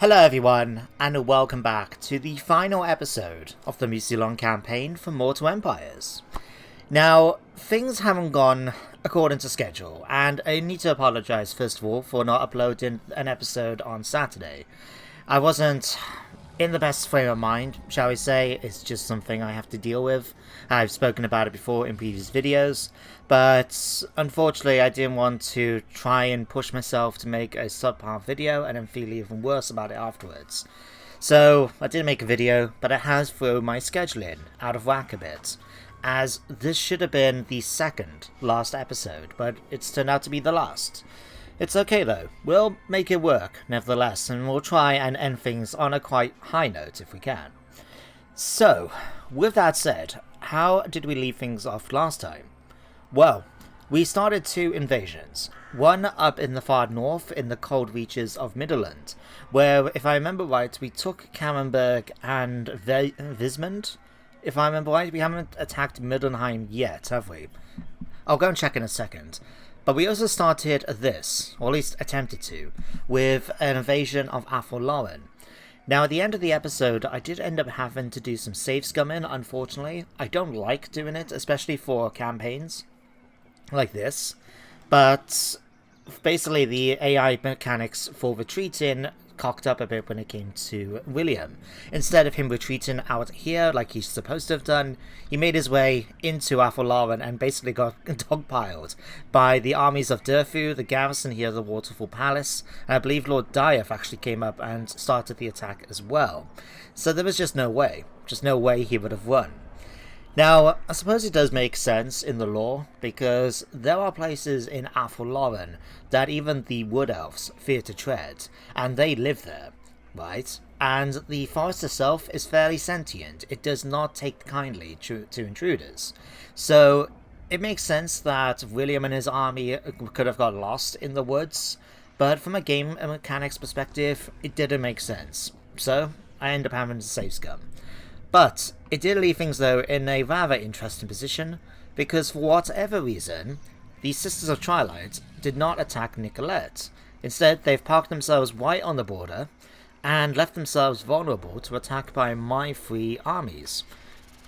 Hello everyone, and welcome back to the final episode of the Mousillon campaign for Mortal Empires. Now, things haven't gone according to schedule, and I need to apologise first of all for not uploading an episode on Saturday. I wasn't in the best frame of mind, shall we say. It's just something I have to deal with. I've spoken about it before in previous videos, but unfortunately I didn't want to try and push myself to make a subpar video and then feel even worse about it afterwards. So I didn't make a video, but it has thrown my scheduling out of whack a bit, as this should have been the second last episode, but it's turned out to be the last. It's okay though, we'll make it work nevertheless, and we'll try and end things on a quite high note if we can. So, with that said, how did we leave things off last time? Well, we started two invasions, one up in the far north in the cold reaches of Middenland, where, if I remember right, we took Camembert and Vismond. If I remember right, we haven't attacked Middenheim yet, have we? I'll go and check in a second. But we also started this, or at least attempted to, with an invasion of Athel Loren. Now, at the end of the episode, I did end up having to do some save scumming, unfortunately. I don't like doing it, especially for campaigns like this. But basically, the AI mechanics for retreating cocked up a bit when it came to William. Instead of him retreating out here like he's supposed to have done, he made his way into Athel Loren and basically got dogpiled by the armies of Durfu, the garrison here, the Waterfall Palace, and I believe Lord Dieth actually came up and started the attack as well. So there was just no way he would have won. Now, I suppose it does make sense in the lore, because there are places in Athel Loren that even the Wood Elves fear to tread, and they live there, right? And the forest itself is fairly sentient. It does not take kindly to intruders. So, it makes sense that William and his army could have got lost in the woods, but from a game mechanics perspective, it didn't make sense. So, I end up having to save scum. But it did leave things, though, in a rather interesting position, because for whatever reason, the Sisters of Twilight did not attack Nicolette. Instead, they've parked themselves right on the border, and left themselves vulnerable to attack by my three armies.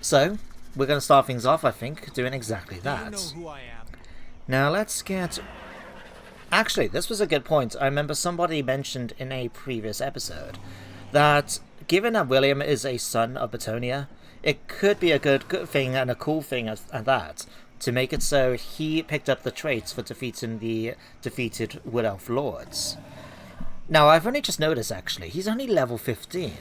So, we're going to start things off, I think, doing exactly that. You know who I am. Now, let's get... Actually, this was a good point. I remember somebody mentioned in a previous episode that given that William is a son of Bretonnia, it could be a good thing and a cool thing at that, to make it so he picked up the traits for defeating the defeated Wood Elf Lords. Now, I've only just noticed, actually, he's only level 15.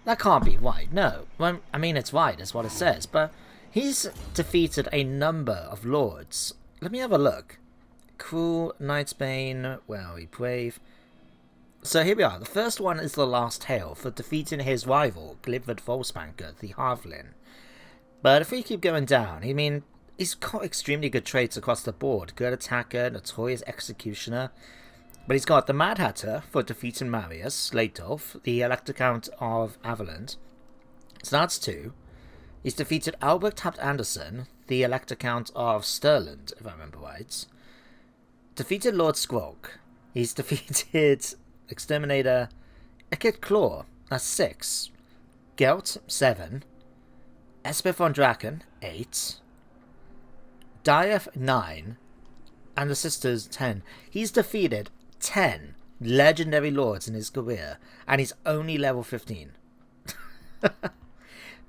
That can't be right, no. Well, I mean, it's right, is what it says, but he's defeated a number of lords. Let me have a look. Cruel, Knightsbane, where are we, Brave... So here we are. The first one is the last tale for defeating his rival, Glivard Volspanker, the Halfling. But if we keep going down, I mean, he's got extremely good traits across the board. Good attacker, notorious executioner. But he's got the Mad Hatter for defeating Marius, Leitolf, the Elector Count of Aveland. So that's 2. He's defeated Albert Tapt Anderson, the Elector Count of Stirland, if I remember right. Defeated Lord Squawk. He's defeated Exterminator Ekit Claw, that's 6. Gelt, 7. Espeth von Draken, 8. Dieth, 9. And the Sisters, 10. He's defeated 10 legendary lords in his career, and he's only level 15.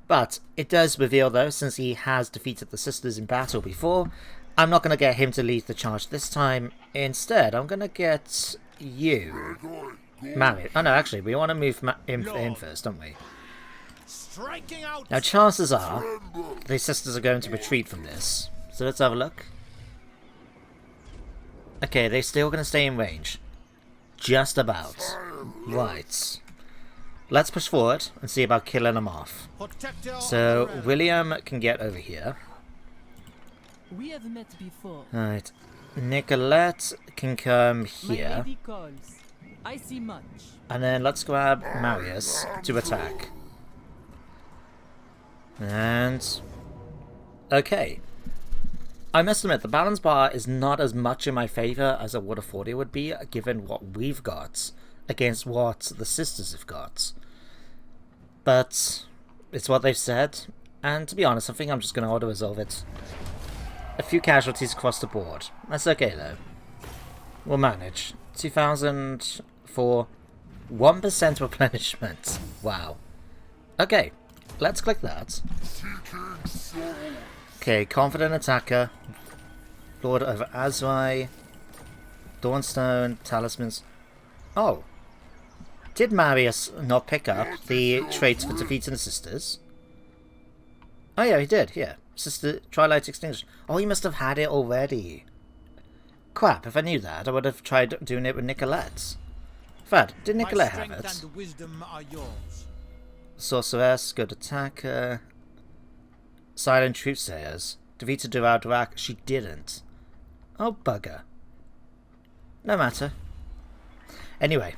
But it does reveal, though, since he has defeated the Sisters in battle before, I'm not going to get him to lead the charge this time. Instead, I'm going to get you, Marius. Oh no, actually, we want to move him in first, don't we? Striking out. Now, chances are the Sisters are going to retreat from this. So let's have a look. Okay, they're still going to stay in range. Just about. Right. Let's push forward and see about killing them off. So, William can get over here. We have met before. Alright. Nicolette can come here. My lady calls. I see much. And then let's grab Marius to attack. And... okay. I must admit, the balance bar is not as much in my favour as I would have thought it would be, given what we've got against what the sisters have got. But it's what they've said, and to be honest, I think I'm just going to auto-resolve it. A few casualties across the board. That's okay, though. We'll manage. 2,000 for 1% replenishment. Wow. Okay, let's click that. Okay, Confident Attacker. Lord of Azrai. Dawnstone, Talismans. Oh. Did Marius not pick up the traits for defeating the sisters? Oh yeah, he did, yeah. Sister Twilight Extinguished. Oh, he must have had it already. Crap, if I knew that, I would have tried doing it with Nicolette's. Vlad, did Nicolette have it? And wisdom are yours. Sorceress, Good Attacker. Silent Truthsayers. Defeated Durak. She didn't. Oh, bugger. No matter. Anyway.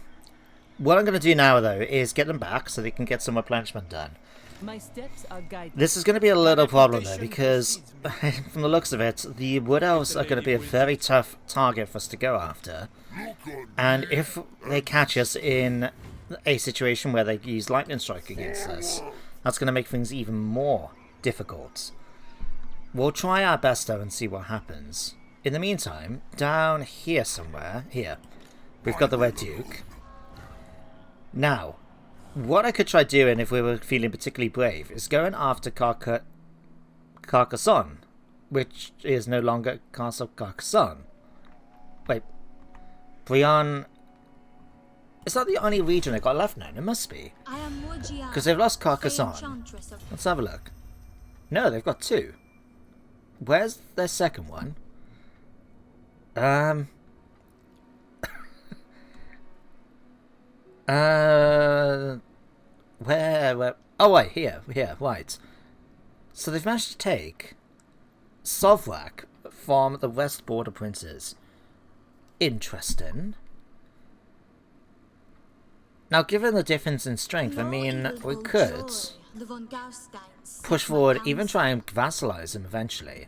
What I'm going to do now, though, is get them back so they can get some replenishment done. My steps are guided. This is going to be a little problem, though, because from the looks of it, the Wood Elves are going to be a very tough target for us to go after. And if they catch us in a situation where they use Lightning Strike against us, that's going to make things even more difficult. We'll try our best, though, and see what happens. In the meantime, down here somewhere, here, we've got the Red Duke. Now, what I could try doing if we were feeling particularly brave is going after Carcassonne, which is no longer Castle Carcassonne. Wait, Brian... Is that the only region they got left now? It must be. Because they've lost Carcassonne. Let's have a look. No, they've got two. Where's their second one? Where? Oh, wait, here, right. So they've managed to take Sovrak from the West Border Princes. Interesting. Now, given the difference in strength, I mean, we could push forward, even try and vassalize him eventually.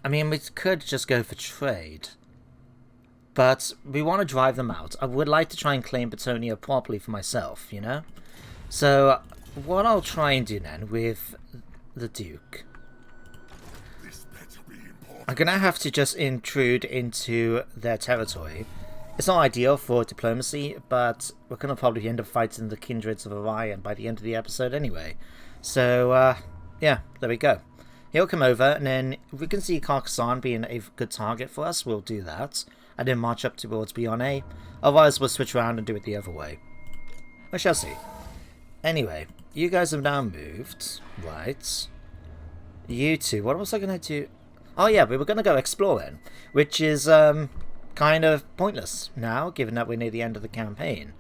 I mean, we could just go for trade. But we want to drive them out. I would like to try and claim Bretonnia properly for myself, you know? So, what I'll try and do then with the Duke... I'm going to have to just intrude into their territory. It's not ideal for diplomacy, but we're going to probably end up fighting the Kindreds of Orion by the end of the episode anyway. So, yeah, there we go. He'll come over, and then if we can see Carcassonne being a good target for us, we'll do that. And then march up towards Beyond. Otherwise, we'll switch around and do it the other way. We shall see. Anyway, you guys have now moved. Right. You two, what was I going to do? Oh yeah, we were going to go exploring, which is kind of pointless now, given that we're near the end of the campaign.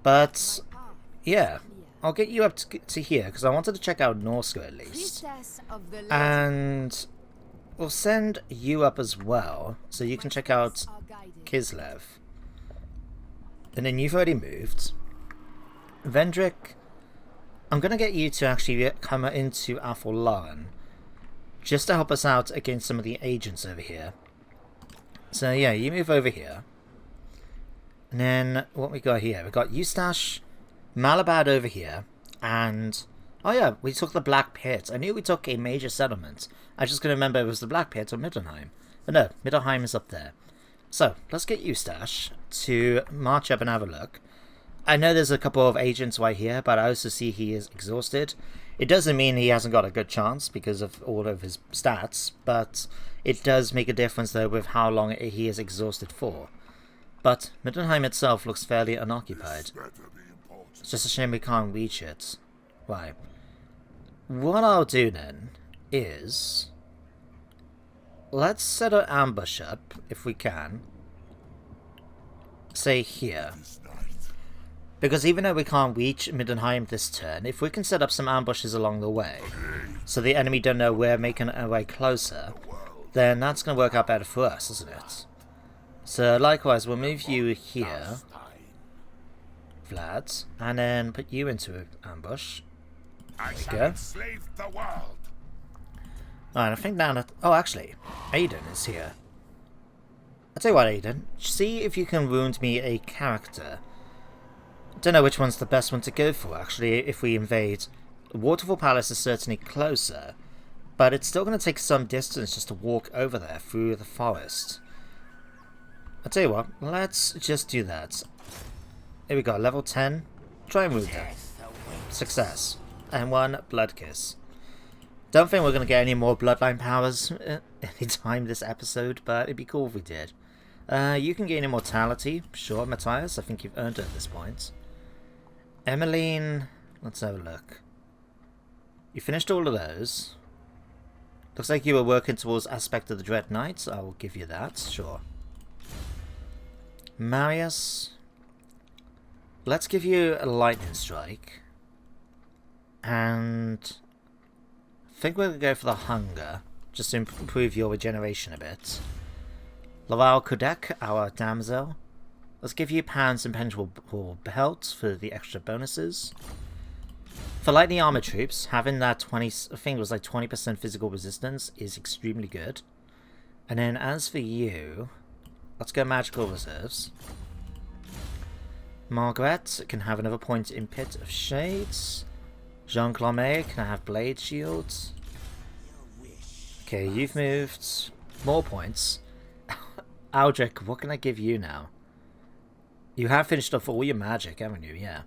But, yeah, I'll get you up to here, because I wanted to check out Norska at least. And we'll send you up as well, so you can check out Kislev. And then you've already moved. Vendrick, I'm going to get you to actually come into Athel Loren, just to help us out against some of the agents over here. So yeah, you move over here. And then what we got here? We got Eustache, Malabad over here, and oh yeah, we took the Black Pit. I knew we took a major settlement. I just couldn't remember if it was the Black Pit or Middenheim. But no, Middenheim is up there. So, let's get Eustache to march up and have a look. I know there's a couple of agents right here, but I also see he is exhausted. It doesn't mean he hasn't got a good chance because of all of his stats, but it does make a difference though with how long he is exhausted for. But Middenheim itself looks fairly unoccupied. It's just a shame we can't reach it. Right. What I'll do then is... let's set an ambush up, if we can. Say here. Because even though we can't reach Middenheim this turn, if we can set up some ambushes along the way, so the enemy don't know we're making our way closer, then that's going to work out better for us, isn't it? So likewise, we'll move you here, Vlad, and then put you into an ambush. There we go. Alright, I think now that... oh, actually, Aiden is here. I'll tell you what, Aiden. See if you can wound me a character. Don't know which one's the best one to go for, actually, if we invade. Waterfall Palace is certainly closer, but it's still going to take some distance just to walk over there through the forest. I'll tell you what, let's just do that. Here we go, level 10. Try and wound them. Success. And 1 blood kiss. Don't think we're going to get any more bloodline powers anytime this episode, but it'd be cool if we did. You can gain immortality. Sure, Matthias, I think you've earned it at this point. Emmeline, let's have a look. You finished all of those. Looks like you were working towards Aspect of the Dread Knight. I will give you that, sure. Marius, let's give you a lightning strike. And I think we're going to go for the hunger, just to improve your regeneration a bit. Laval Kudek, our damsel. Let's give you pounds impenetrable belt for the extra bonuses. For lightning armor troops, having that 20, I think it was like 20% physical resistance is extremely good. And then as for you, let's go magical reserves. Margaret can have another point in Pit of Shades. Jean Clame can have blade shields. Okay, you've moved more points. Aldrich, what can I give you now? You have finished off all your magic, haven't you? Yeah.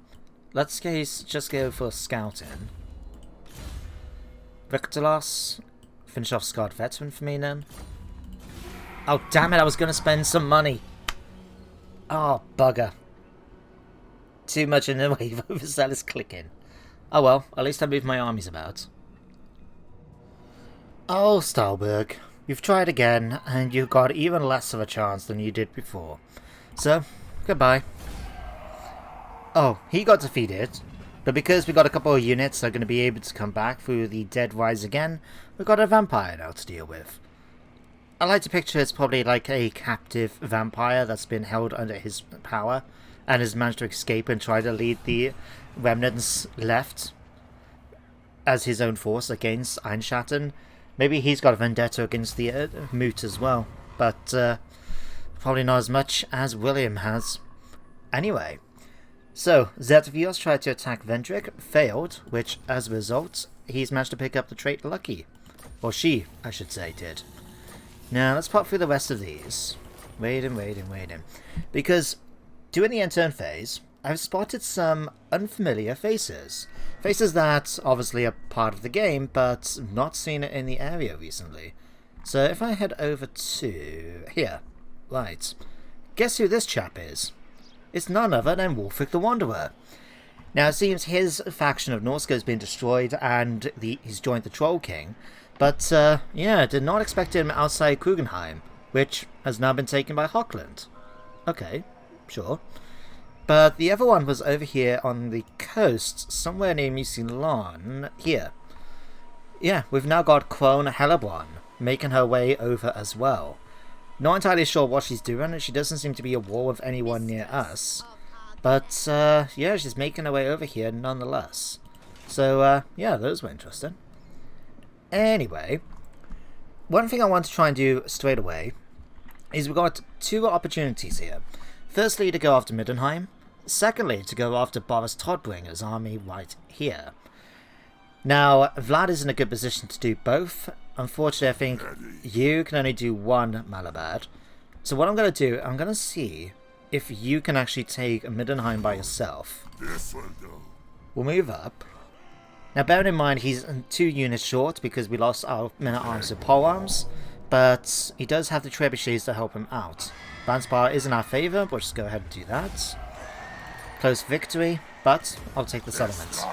Let's just go for scouting. Victolos, finish off Scarred Veteran for me then. Oh, damn it, I was going to spend some money. Oh, bugger. Too much in the way of overzealous clicking. Oh well, at least I moved my armies about. Oh, Stalberg, you've tried again, and you got even less of a chance than you did before. So, goodbye. Oh, he got defeated, but because we got a couple of units that are going to be able to come back through the Dead Rise again, we've got a vampire now to deal with. I like to picture it's probably like a captive vampire that's been held under his power, and has managed to escape and try to lead the remnants left as his own force against Einschatten. Maybe he's got a vendetta against the Moot as well, but probably not as much as William has. Anyway, so Zertvios tried to attack Vendrick, failed, which as a result, he's managed to pick up the trait Lucky. Or she, I should say, did. Now, let's pop through the rest of these. Waiting. Because during the end turn phase, I've spotted some unfamiliar faces. Faces that obviously are part of the game, but not seen in the area recently. So if I head over to here, right, guess who this chap is? It's none other than Wolfric the Wanderer. Now it seems his faction of Norska has been destroyed and he's joined the Troll King. But yeah, did not expect him outside Krugenheim, which has now been taken by Hockland. Okay, sure. But the other one was over here on the coast, somewhere near Mousillon, here. Yeah, we've now got Crone Hellebrand making her way over as well. Not entirely sure what she's doing, she doesn't seem to be at war with anyone near us. But, yeah, she's making her way over here nonetheless. So, yeah, those were interesting. Anyway, one thing I want to try and do straight away is we've got 2 opportunities here. Firstly, to go after Middenheim. Secondly, to go after Boris Todbringer's army right here. Now, Vlad is in a good position to do both. Unfortunately, I think you can only do 1 Malabad. So what I'm going to do, I'm going to see if you can actually take Middenheim by yourself. We'll move up. Now, bearing in mind, he's 2 units short because we lost our men-at-arms to polearms, but he does have the trebuchets to help him out. Banspar is in our favour, but we'll just go ahead and do that. Close victory, but I'll take the settlements.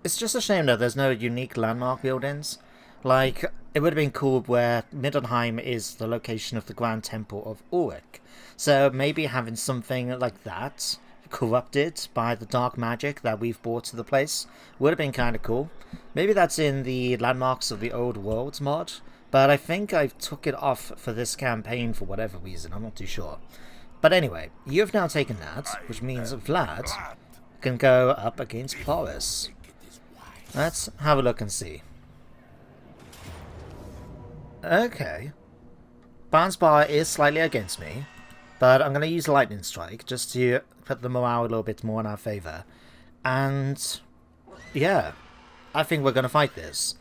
It's just a shame that there's no unique landmark buildings. Like, it would have been cool where Middenheim is the location of the Grand Temple of Ulrich. So maybe having something like that, corrupted by the dark magic that we've brought to the place, would have been kind of cool. Maybe that's in the Landmarks of the Old Worlds mod, but I think I took it off for this campaign for whatever reason, I'm not too sure. But anyway, you've now taken that, which means Vlad can go up against Boris. Let's have a look and see. Okay. Bounce Bar is slightly against me, but I'm going to use Lightning Strike just to put the morale a little bit more in our favour. And yeah, I think we're going to fight this.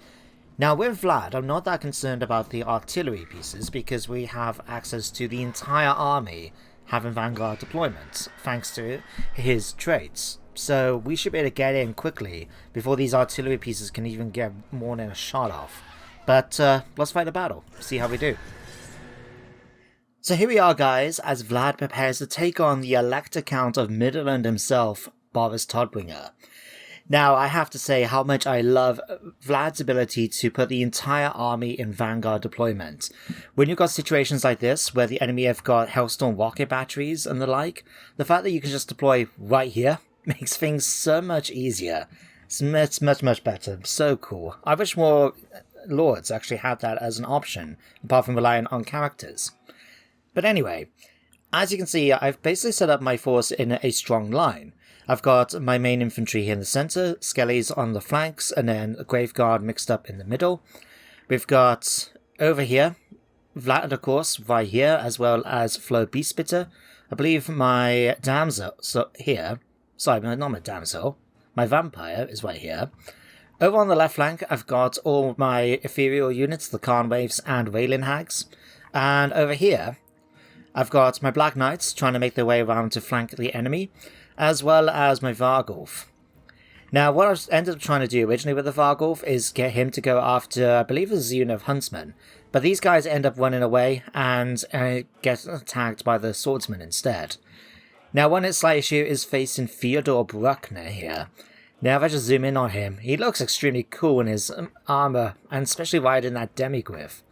Now with Vlad, I'm not that concerned about the artillery pieces because we have access to the entire army having Vanguard deployment, thanks to his traits. So we should be able to get in quickly before these artillery pieces can even get more than a shot off. But let's fight the battle, see how we do. So here we are, guys, as Vlad prepares to take on the Elector Count of Middenland himself, Boris Todbringer. Now, I have to say how much I love Vlad's ability to put the entire army in Vanguard deployment. When you've got situations like this, where the enemy have got Hellstorm rocket batteries and the like, the fact that you can just deploy right here makes things so much easier. It's much better. So cool. I wish more Lords actually had that as an option, apart from relying on characters. But anyway, as you can see, I've basically set up my force in a strong line. I've got my main infantry here in the centre, skellies on the flanks, and then a Graveguard mixed up in the middle. We've got over here, Vlad, of course, right here, as well as Flo Beastbitter. I believe my damsel, not my damsel, my vampire is right here. Over on the left flank, I've got all my ethereal units, the Khan Waves and Wailing Hags. And over here, I've got my Black Knights trying to make their way around to flank the enemy, as well as my Vargulf. Now, what I ended up trying to do originally with the Vargulf is get him to go after, I believe it was a unit of Huntsmen, but these guys end up running away and get attacked by the Swordsman instead. Now, one slight issue is facing Theodore Bruckner here. Now, if I just zoom in on him, he looks extremely cool in his armour, and especially riding that Demigryph.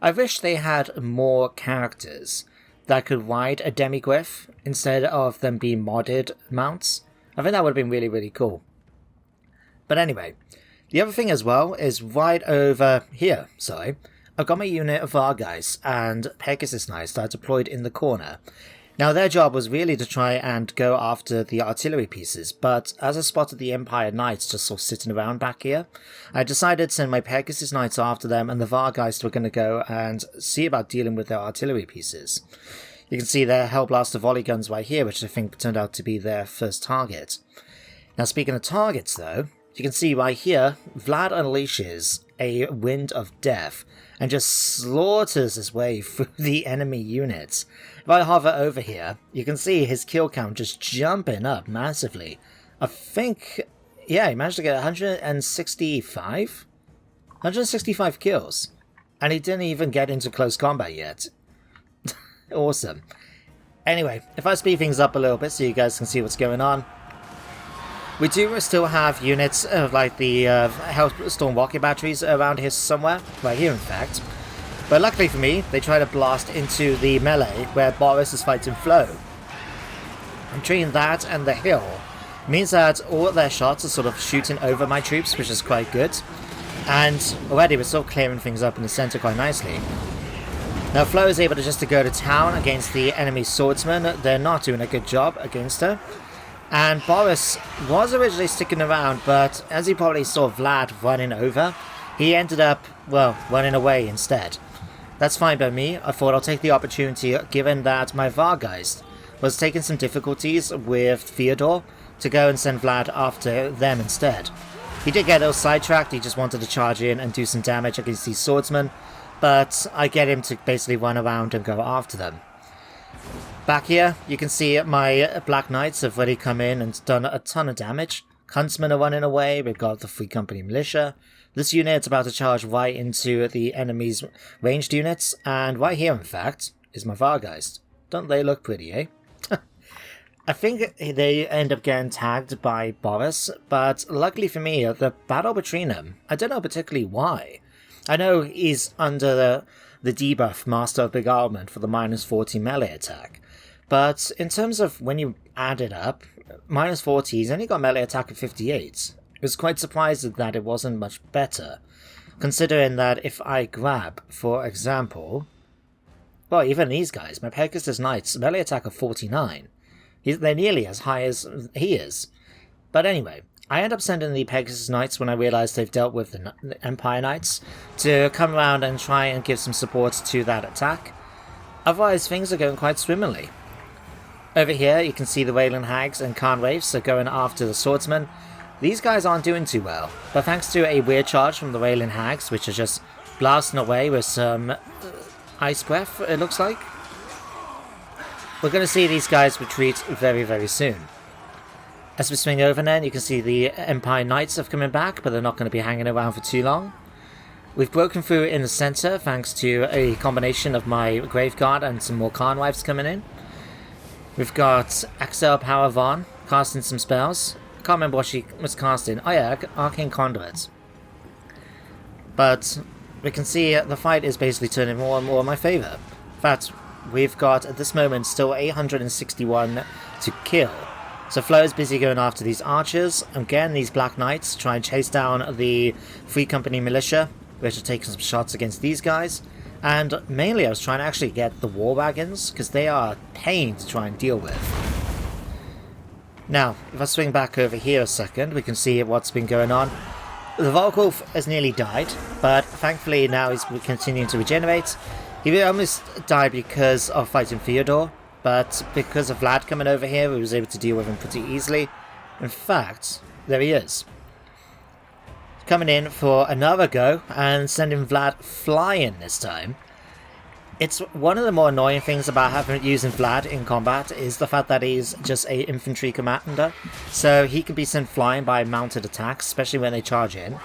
I wish they had more characters that could ride a Demigryph instead of them being modded mounts. I think that would have been really cool. But anyway, the other thing as well is right over here, I've got my unit of Vargeist and Pegasus Knights that are deployed in the corner. Now their job was really to try and go after the artillery pieces, but as I spotted the Empire Knights just sort of sitting around back here, I decided to send my Pegasus Knights after them, and the Vargeist were going to go and see about dealing with their artillery pieces. You can see their Hellblaster volley guns right here, which I think turned out to be their first target. Now speaking of targets though, you can see right here, Vlad unleashes a Wind of Death and just slaughters his way through the enemy units. If I hover over here, you can see his kill count just jumping up massively. I think, yeah, he managed to get 165? 165 kills. And he didn't even get into close combat yet. Awesome. Anyway, if I speed things up a little bit so you guys can see what's going on. We do still have units of like the Hellstorm rocket batteries around here somewhere. Right here, in fact. But luckily for me, they try to blast into the melee where Boris is fighting Flo. I'm treating that and the hill. It means that all their shots are sort of shooting over my troops, which is quite good. And already we're still clearing things up in the centre quite nicely. Now Flo is able to go to town against the enemy swordsman. They're not doing a good job against her. And Boris was originally sticking around, but as he probably saw Vlad running over, he ended up, well, running away instead. That's fine by me. I thought I'll take the opportunity, given that my Vargeist was taking some difficulties with Theodore, to go and send Vlad after them instead. He did get a little sidetracked, he just wanted to charge in and do some damage against these swordsmen, but I get him to basically run around and go after them. Back here, you can see my Black Knights have already come in and done a ton of damage. Huntsmen are running away, we've got the Free Company Militia. This unit's about to charge right into the enemy's ranged units, and right here, in fact, is my Vargeist. Don't they look pretty, eh? I think they end up getting tagged by Boris, but luckily for me, the battle between them, I don't know particularly why. I know he's under the debuff Master of Beguilement for the minus 40 melee attack. But in terms of when you add it up, minus 40, he's only got melee attack of 58. I was quite surprised that it wasn't much better, considering that if I grab, for example, well, even these guys, my Pegasus Knights, melee attack of 49. They're nearly as high as he is. But anyway, I end up sending the Pegasus Knights when I realise they've dealt with the Empire Knights to come around and try and give some support to that attack. Otherwise, things are going quite swimmingly. Over here, you can see the Wayland Hags and Khan Wraiths are going after the Swordsmen. These guys aren't doing too well, but thanks to a weird charge from the Wayland Hags, which are just blasting away with some ice breath, it looks like, we're going to see these guys retreat very, very soon. As we swing over then, you can see the Empire Knights have coming back, but they're not going to be hanging around for too long. We've broken through in the centre thanks to a combination of my Graveguard and some more Khan Wives coming in. We've got Axel Power Von casting some spells. I can't remember what she was casting. Oh yeah, Arcane Conduit. But we can see the fight is basically turning more and more in my favour. In fact, we've got at this moment still 861 to kill. So Flo is busy going after these archers. Again, these Black Knights try and chase down the Free Company militia, which are taking some shots against these guys. And mainly I was trying to actually get the war wagons, because they are a pain to try and deal with. Now, if I swing back over here a second, we can see what's been going on. The Volkov has nearly died, but thankfully now he's continuing to regenerate. He almost died because of fighting Theodore, but because of Vlad coming over here, we was able to deal with him pretty easily. In fact, there he is. Coming in for another go and sending Vlad flying this time. It's one of the more annoying things about using Vlad in combat is the fact that he's just a infantry commander, so he can be sent flying by mounted attacks, especially when they charge in.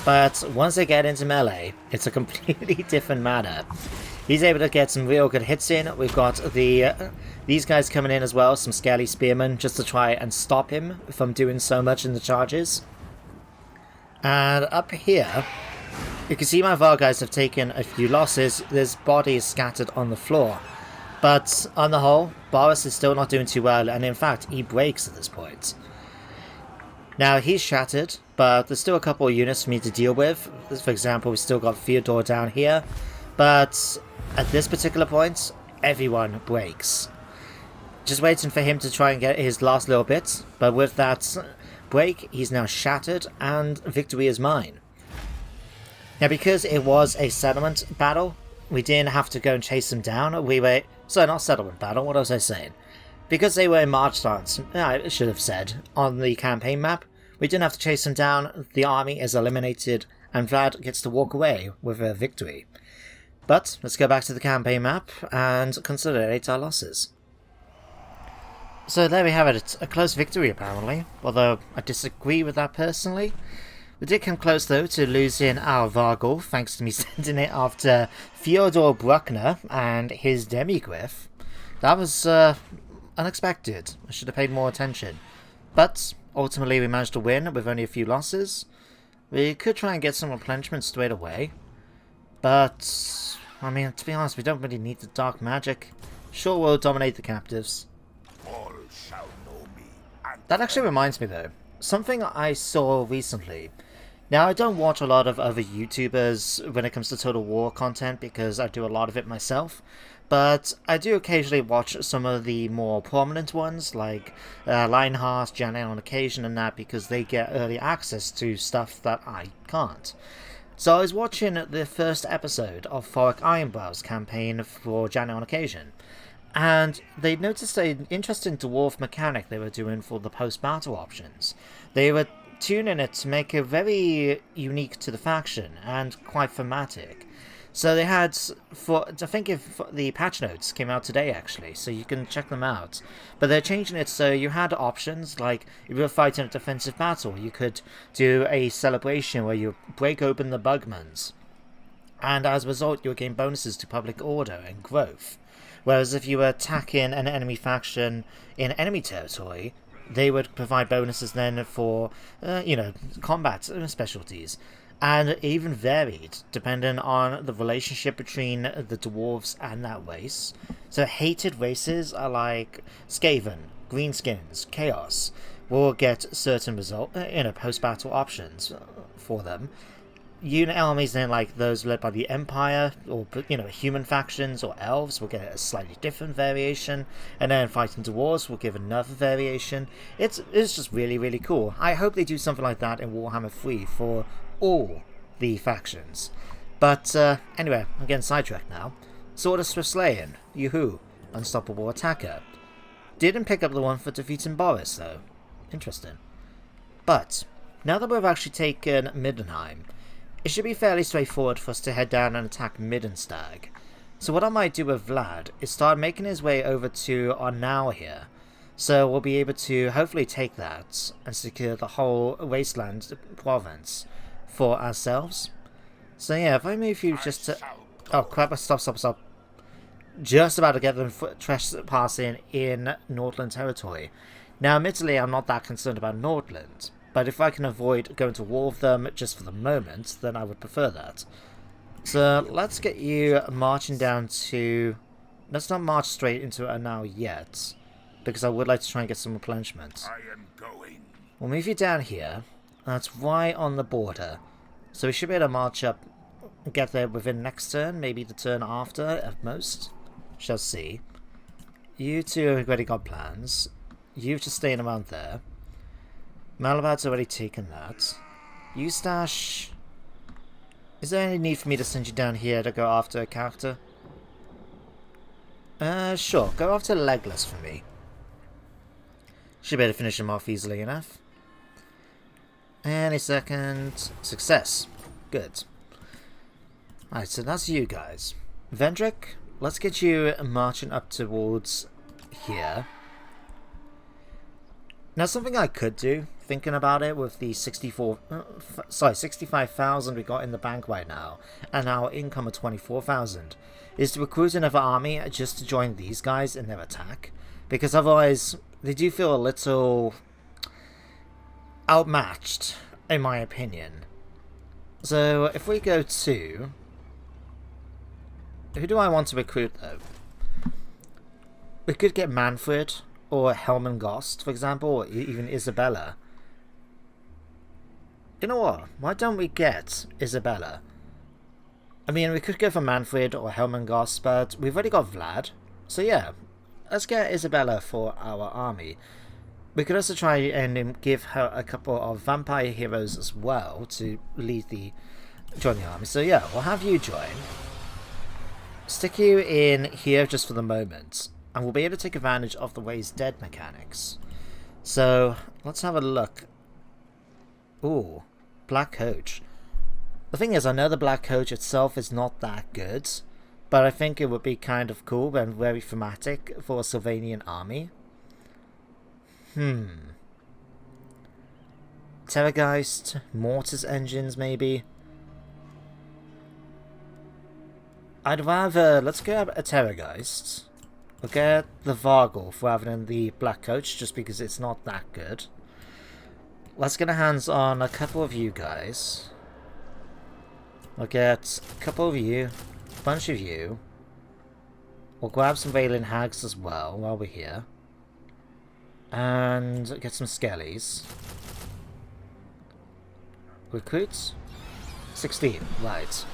But once they get into melee, it's a completely different matter. He's able to get some real good hits in. We've got these guys coming in as well, some scaly spearmen, just to try and stop him from doing so much in the charges. And up here, you can see my Var guys have taken a few losses. There's bodies scattered on the floor. But on the whole, Boris is still not doing too well, and in fact, he breaks at this point. Now, he's shattered, but there's still a couple of units for me to deal with. For example, we've still got Theodore down here. But at this particular point, everyone breaks. Just waiting for him to try and get his last little bit, but with that break, he's now shattered, and victory is mine. Now, because it was a settlement battle, we didn't have to go and chase them down. Sorry, not settlement battle, what was I saying? Because they were in march stance, I should have said, on the campaign map, we didn't have to chase them down, the army is eliminated, and Vlad gets to walk away with a victory. But, let's go back to the campaign map, and consolidate our losses. So there we have it, a close victory apparently, although I disagree with that personally. We did come close though to losing our Vargul, thanks to me sending it after Fyodor Bruckner and his Demigryph. That was unexpected, I should have paid more attention. But ultimately we managed to win with only a few losses. We could try and get some replenishment straight away, but I mean, to be honest, we don't really need the dark magic. Sure, we'll dominate the captives. That actually reminds me though, something I saw recently. Now, I don't watch a lot of other YouTubers when it comes to Total War content because I do a lot of it myself, but I do occasionally watch some of the more prominent ones like Lionheart, Janet on occasion and that, because they get early access to stuff that I can't. So I was watching the first episode of Thoric Ironbrow's campaign for Janet on occasion, and they noticed an interesting dwarf mechanic they were doing for the post-battle options. They were tuning it to make it very unique to the faction and quite thematic. So they had, I think if the patch notes came out today actually, so you can check them out. But they're changing it so you had options like if you were fighting a defensive battle, you could do a celebration where you break open the Bugmans. And as a result, you'll gain bonuses to public order and growth. Whereas if you were attacking an enemy faction in enemy territory, they would provide bonuses then for, combat specialties. And it even varied, depending on the relationship between the dwarves and that race. So hated races are like Skaven, Greenskins, Chaos, will get certain post-battle options for them. Unit armies then, like those led by the Empire, or human factions or elves, will get a slightly different variation, and then fighting dwarves will give another variation. It's just really, really cool. I hope they do something like that in Warhammer 3 for all the factions. But anyway, I'm getting sidetracked now. Sword of Swift Slaying, yoo-hoo, Unstoppable Attacker. Didn't pick up the one for defeating Boris though. Interesting. But, now that we've actually taken Middenheim, it should be fairly straightforward for us to head down and attack Middenstag. So what I might do with Vlad is start making his way over to our now here. So we'll be able to hopefully take that and secure the whole Wasteland province for ourselves. So yeah, if I move you just to... Oh crap, stop. Just about to get them trespassing in Nordland territory. Now admittedly I'm not that concerned about Nordland, but if I can avoid going to war with them just for the moment, then I would prefer that. So let's get you marching down to... Let's not march straight into it now yet, because I would like to try and get some replenishment. I am going. We'll move you down here. That's right on the border. So we should be able to march up and get there within next turn, maybe the turn after at most. Shall see. You two have already got plans. You've just staying around there. Malabad's already taken that. Eustache... Is there any need for me to send you down here to go after a character? Sure. Go after Legless for me. Should be able to finish him off easily enough. Any second. Success. Good. Alright, so that's you guys. Vendrick, let's get you marching up towards here. Now something I could do, thinking about it, with the 65,000 we got in the bank right now, and our income of 24,000, is to recruit another army just to join these guys in their attack. Because otherwise, they do feel a little outmatched, in my opinion. So, if we go to... Who do I want to recruit, though? We could get Manfred, or Helmengost, for example, or even Isabella. You know what? Why don't we get Isabella? I mean, we could go for Manfred or Helmengost, but we've already got Vlad. So yeah, let's get Isabella for our army. We could also try and give her a couple of vampire heroes as well to join the army. So yeah, we'll have you join. Stick you in here just for the moment, and we'll be able to take advantage of the Ways Dead mechanics. So let's have a look. Ooh, Black Coach. The thing is, I know the Black Coach itself is not that good, but I think it would be kind of cool and very thematic for a Sylvanian army. Terrorgeist, Mortis engines maybe. I'd rather, let's grab a Terrorgeist. We'll get the Vargulf rather than the Black Coach, just because it's not that good. Let's get our hands on a couple of you guys. We'll get a couple of you, a bunch of you. We'll grab some Vaylin Hags as well while we're here. And get some Skellies. Recruits? 16, right.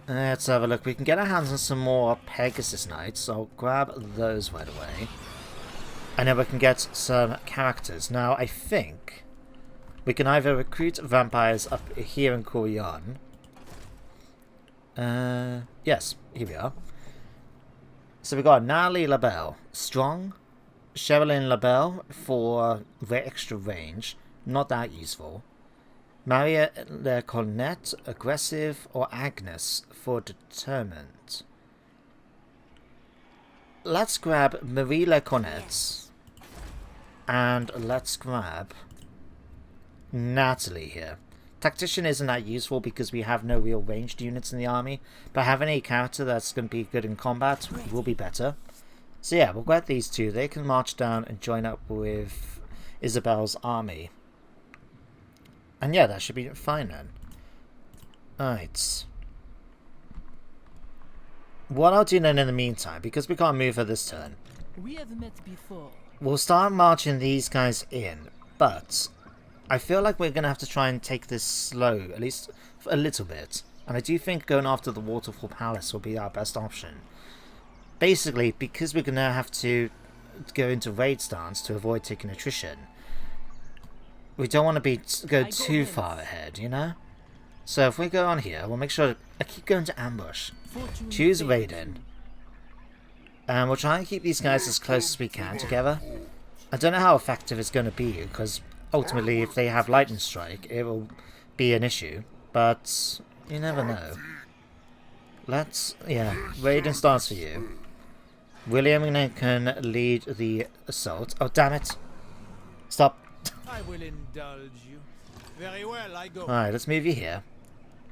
Let's have a look. We can get our hands on some more Pegasus Knights, so I'll grab those right away. And then we can get some characters. Now, I think we can either recruit vampires up here in Corian. Yes, here we are. So we got Nali Labelle, strong. Sherilyn Labelle for extra range, not that useful. Maria Le Cornet, aggressive, or Agnes for determined. Let's grab Marie Le Cornet. And let's grab Natalie here. Tactician isn't that useful because we have no real ranged units in the army, but having a character that's going to be good in combat will be better. So yeah, we'll grab these two. They can march down and join up with Isabel's army. And yeah, that should be fine then. Alright. What I'll do then in the meantime, because we can't move her this turn, We have met before. we'll start marching these guys in, but I feel like we're going to have to try and take this slow, at least a little bit. And I do think going after the Waterfall Palace will be our best option. Basically, because we're going to have to go into raid stance to avoid taking attrition, we don't want to go too far ahead, you know? So if we go on here, we'll make sure I keep going to ambush. Fortune choose favors Raiden. you. And we'll try and keep these guys as close as we can together. I don't know how effective it's going to be, because ultimately if they have Lightning Strike, it will be an issue. But you never know. Raiden starts for you. William can lead the assault. Oh, damn it. Stop. I will indulge you. Very well, I go. Alright, let's move you here.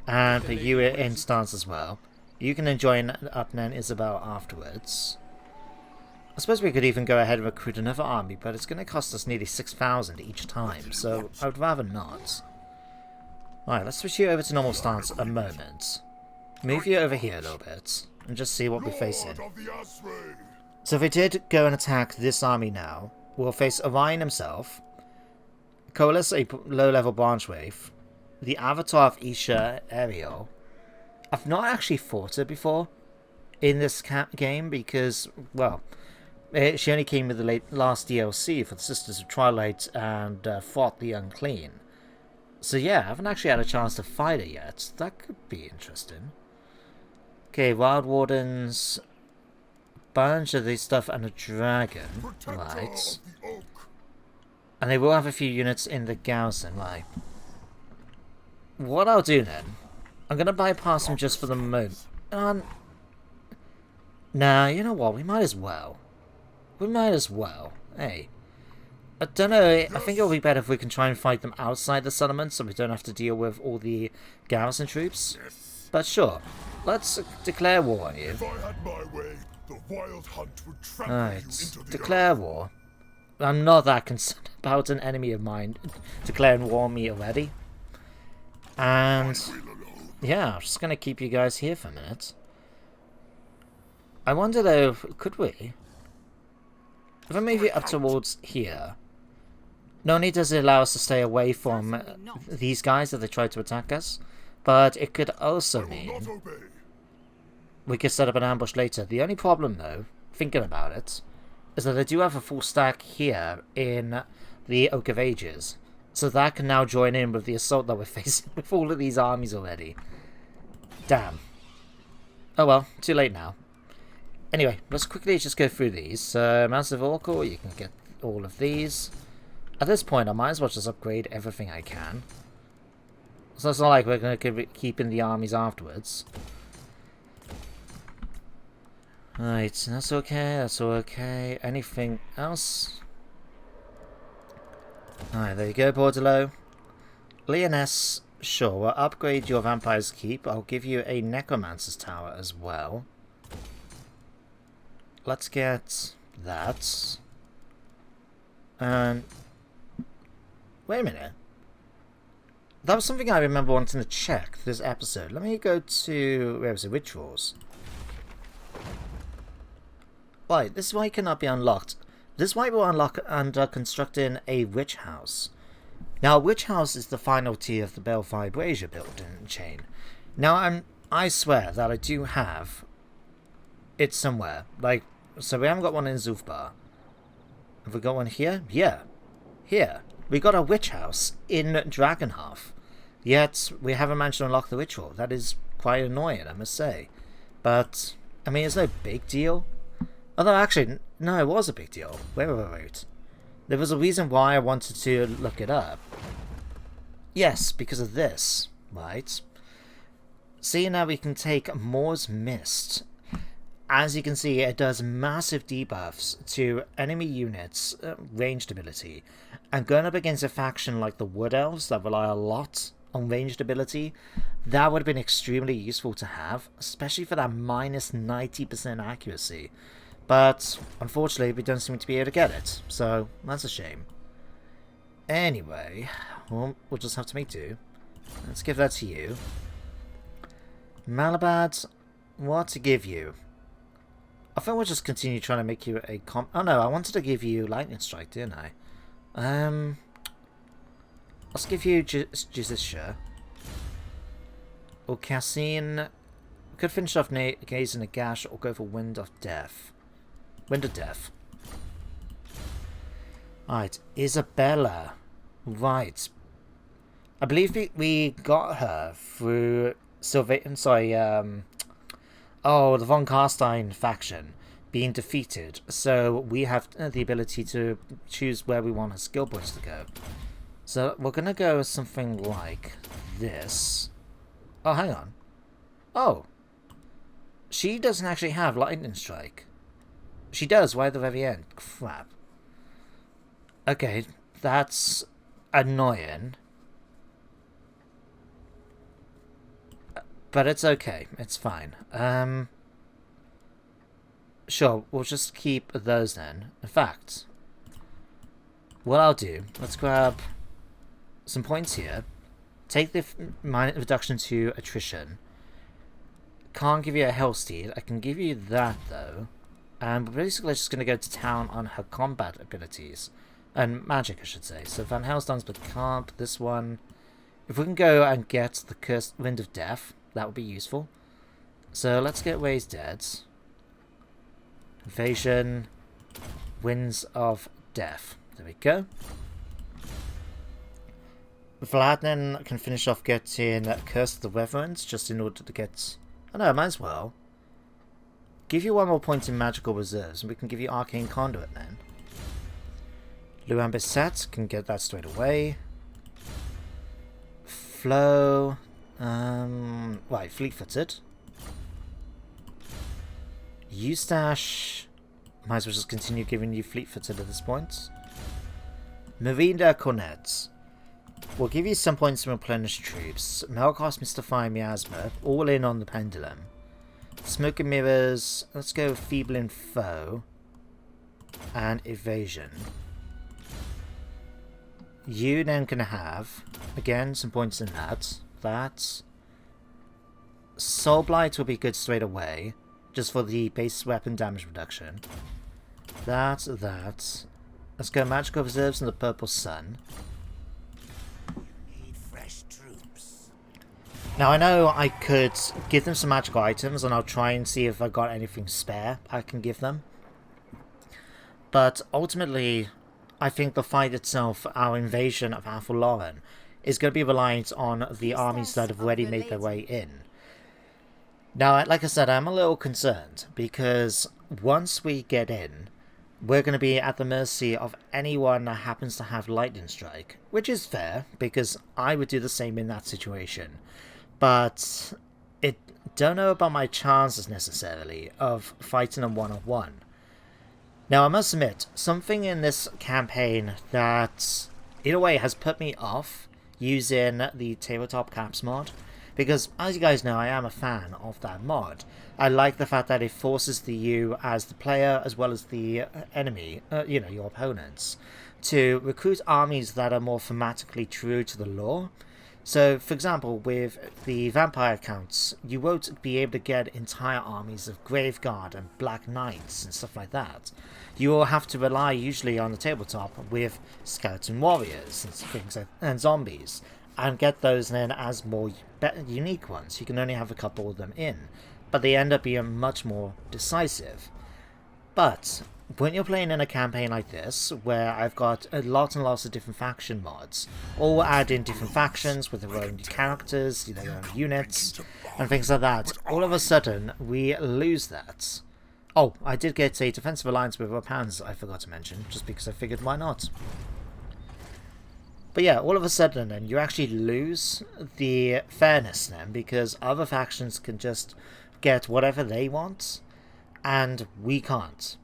And put you in stance as well. You can then join up and Isabella afterwards. I suppose we could even go ahead and recruit another army, but it's going to cost us nearly 6,000 each time, so I would rather not. Alright, let's switch you over to normal stance a moment. Move you over here a little bit, and just see what we're facing. So if we did go and attack this army now, we'll face Orion himself, Coalesce a low-level branch wave, the avatar of Isha Ariel. I've not actually fought her before in this game because, well, she only came with the last DLC for the Sisters of Twilight and fought the Unclean. So yeah, I haven't actually had a chance to fight her yet. That could be interesting. Okay, Wild Wardens, bunch of this stuff, and a dragon. Right. And they will have a few units in the garrison, right. What I'll do then, I'm going to bypass them just for the moment. Nah, you know what, we might as well. We might as well. Hey. I don't know, I think it'll be better if we can try and fight them outside the settlement so we don't have to deal with all the garrison troops. But sure, let's declare war on you. If I had my way, the wild hunt would trample Alright, you into the declare war. I'm not that concerned about an enemy of mine declaring war on me already. And yeah, I'm just going to keep you guys here for a minute. I wonder though, could we? If I move you up towards here, not only does it allow us to stay away from these guys that they try to attack us, but it could also mean we could set up an ambush later. The only problem though, thinking about it, is that I do have a full stack here in the Oak of Ages. So that can now join in with the assault that we're facing with all of these armies already. Damn. Oh well, too late now. Anyway, let's quickly just go through these. Massive Oracle, you can get all of these. At this point, I might as well just upgrade everything I can. So it's not like we're going to keep keeping the armies afterwards. Right, that's okay, that's okay. Anything else? Alright, there you go, Bordello. Leoness, sure, we'll upgrade your Vampire's Keep. I'll give you a Necromancer's Tower as well. Let's get that. And wait a minute. That was something I remember wanting to check this episode. Let me go to, where was it, Rituals. Right, this way cannot be unlocked. This way will unlock under constructing a witch house. Now, witch house is the final tier of the Belfry Brazier building chain. Now, I swear that I do have it somewhere. Like, so we haven't got one in Zulfbar. Have we got one here? Yeah. Here. We got a witch house in Dragonhearth. Yet, we haven't managed to unlock the ritual. That is quite annoying, I must say. But, I mean, it's no big deal. Although, actually, no, it was a big deal. Wait. There was a reason why I wanted to look it up. Yes, because of this, right? See, now we can take Moore's Mist. As you can see, it does massive debuffs to enemy units' ranged ability. And going up against a faction like the Wood Elves that rely a lot on ranged ability, that would have been extremely useful to have, especially for that minus 90% accuracy. But, unfortunately, we don't seem to be able to get it, so that's a shame. Anyway, well, we'll just have to make do. Let's give that to you. Malabad, what to give you? I think we'll just continue trying to make you a oh no, I wanted to give you Lightning Strike, didn't I? Let's give you Jizisha. Or Cassine. Could finish off Gaze in a Gash or go for Wind of Death. Wind of Death. Alright, Isabella. Right. I believe we got her through Oh, the von Carstein faction being defeated, so we have the ability to choose where we want our skill points to go. So we're gonna go with something like this. Oh, hang on. Oh, she doesn't actually have lightning strike. She does right at the very end. Crap. Okay, that's annoying. But it's okay. It's fine. Sure, we'll just keep those then. In fact, what I'll do, let's grab some points here. Take the reduction to attrition. Can't give you a health steed. I can give you that though. And we're basically just going to go to town on her combat abilities. And magic, I should say. So Van Helsdon's but can't. This one. If we can go and get the Cursed Wind of Death, that would be useful. So let's get Ray's Dead. Invasion. Winds of Death. There we go. Vlad then can finish off getting Curse of the Reverends just in order to get... Oh no, I might as well. Give you one more point in magical reserves and we can give you Arcane Conduit then. Loren Beset can get that straight away. Flow... right, Fleet-footed. Eustache... Might as well just continue giving you Fleet-footed at this point. Marina Cornets. We'll give you some points to replenish troops. Melkos, Mystify, Miasma, all in on the Pendulum. Smoke and Mirrors, let's go Feebling Foe. And Evasion. You then can have, again, some points in that. That. Soul Blight will be good straight away, just for the base weapon damage reduction. That. Let's go Magical Reserves and the Purple Sun. Now I know I could give them some magical items and I'll try and see if I got anything spare I can give them. But ultimately, I think the fight itself, our invasion of Athel Loren, is going to be reliant on the armies that have already made their way in. Now, like I said, I'm a little concerned because once we get in, we're going to be at the mercy of anyone that happens to have Lightning Strike, which is fair because I would do the same in that situation. But I don't know about my chances necessarily of fighting them one-on-one. Now I must admit, something in this campaign that in a way has put me off using the Tabletop Caps mod, because as you guys know I am a fan of that mod. I like the fact that it forces you as the player as well as the enemy, your opponents, to recruit armies that are more thematically true to the lore. So, for example, with the vampire counts, you won't be able to get entire armies of Graveguard and Black Knights and stuff like that. You will have to rely usually on the tabletop with skeleton warriors and things and zombies, and get those then as more unique ones. You can only have a couple of them in, but they end up being much more decisive. But when you're playing in a campaign like this, where I've got lots and lots of different faction mods, all add in different factions with their own characters, their own units, and things like that, all of a sudden we lose that. Oh, I did get a defensive alliance with Rapans, I forgot to mention, just because I figured why not. But yeah, all of a sudden then you actually lose the fairness then, because other factions can just get whatever they want, and we can't.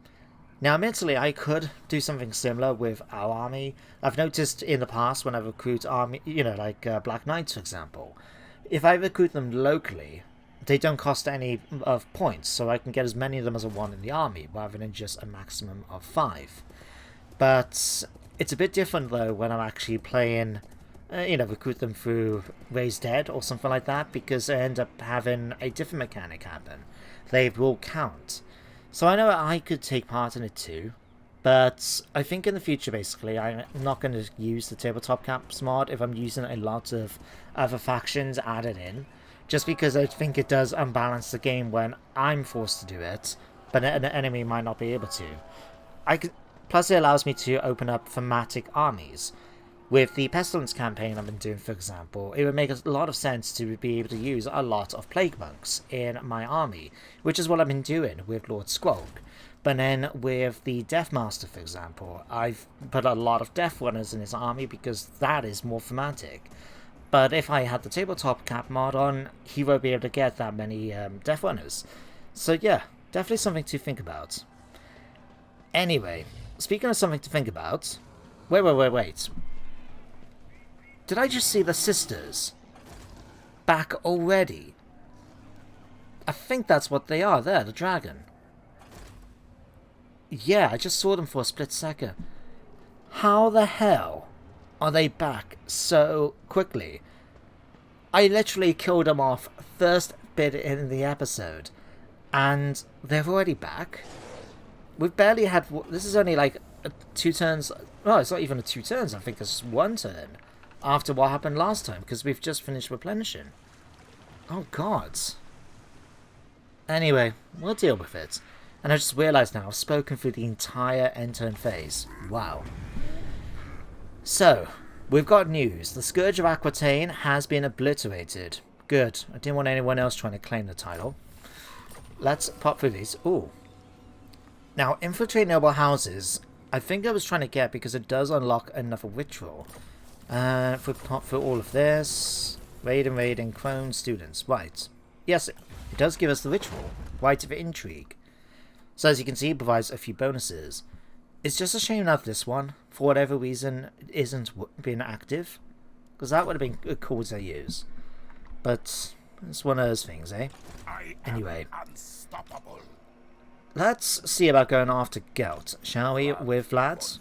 Now, admittedly, I could do something similar with our army. I've noticed in the past when I recruit army, like Black Knights, for example, if I recruit them locally, they don't cost any of points, so I can get as many of them as I want in the army, rather than just a maximum of 5. But it's a bit different, though, when I'm actually playing, recruit them through Raise Dead or something like that, because I end up having a different mechanic happen. They will count. So I know I could take part in it too, but I think in the future, basically, I'm not going to use the Tabletop Caps mod if I'm using a lot of other factions added in, just because I think it does unbalance the game when I'm forced to do it, but an enemy might not be able to. Plus it allows me to open up thematic armies. With the Pestilence campaign I've been doing, for example, it would make a lot of sense to be able to use a lot of Plague Monks in my army, which is what I've been doing with Lord Squulk. But then with the Death Master, for example, I've put a lot of Death Runners in his army because that is more thematic. But if I had the tabletop cap mod on, he won't be able to get that many Death Runners. So yeah, definitely something to think about. Anyway, speaking of something to think about... Wait. Did I just see the sisters back already? I think that's what they are there, the dragon. Yeah, I just saw them for a split second. How the hell are they back so quickly? I literally killed them off first bit in the episode, and they're already back? We've barely had... This is only like 2 turns... Well, it's not even 2 turns, I think it's 1 turn. After what happened last time, because we've just finished replenishing. Oh, God. Anyway, we'll deal with it. And I just realised now, I've spoken through the entire end turn phase. Wow. So, we've got news. The Scourge of Aquitane has been obliterated. Good. I didn't want anyone else trying to claim the title. Let's pop through these. Ooh. Now, infiltrate noble houses, I think I was trying to get because it does unlock another ritual. If we pop through all of this, raiding crone students, right. Yes, it does give us the ritual, Rite of Intrigue. So as you can see, it provides a few bonuses. It's just a shame that this one, for whatever reason, isn't being active, because that would have been a cool to use. But it's one of those things, eh? Anyway, let's see about going after Gelt, shall we, with Vlad?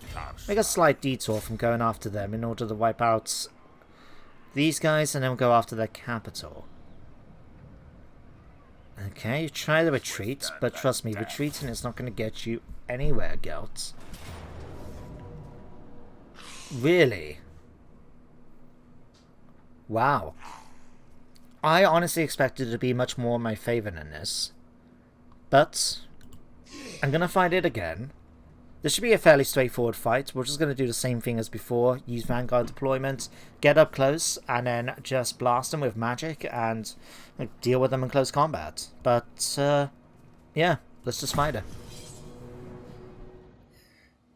Make a slight detour from going after them in order to wipe out these guys, and then we'll go after their capital. Okay, try to retreat, but trust me, retreating is not going to get you anywhere, Gelt. Really? Wow. I honestly expected it to be much more in my favour than this. But I'm going to fight it again. This should be a fairly straightforward fight. We're just going to do the same thing as before. Use Vanguard deployment, get up close, and then just blast them with magic and deal with them in close combat. But, yeah, let's just fight it.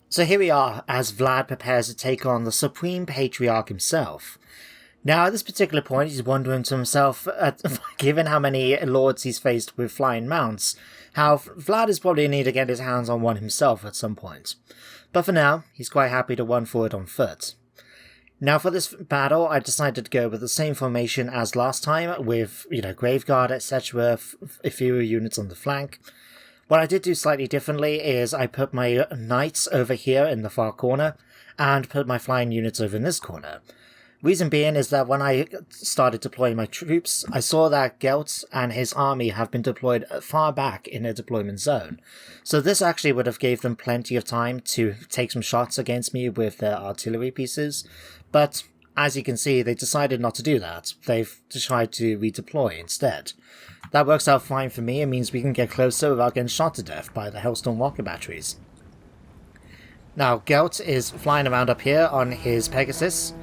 So here we are, as Vlad prepares to take on the Supreme Patriarch himself. Now, at this particular point, he's wondering to himself, given how many lords he's faced with flying mounts, how Vlad is probably need to get his hands on one himself at some point. But for now, he's quite happy to run forward on foot. Now, for this battle, I decided to go with the same formation as last time, with, Graveguard, etc., ethereal units on the flank. What I did do slightly differently is I put my knights over here in the far corner, and put my flying units over in this corner. Reason being is that when I started deploying my troops, I saw that Gelt and his army have been deployed far back in their deployment zone. So this actually would have gave them plenty of time to take some shots against me with their artillery pieces. But as you can see, they decided not to do that. They've tried to redeploy instead. That works out fine for me. It means we can get closer without getting shot to death by the Hellstorm rocket batteries. Now, Gelt is flying around up here on his Pegasus.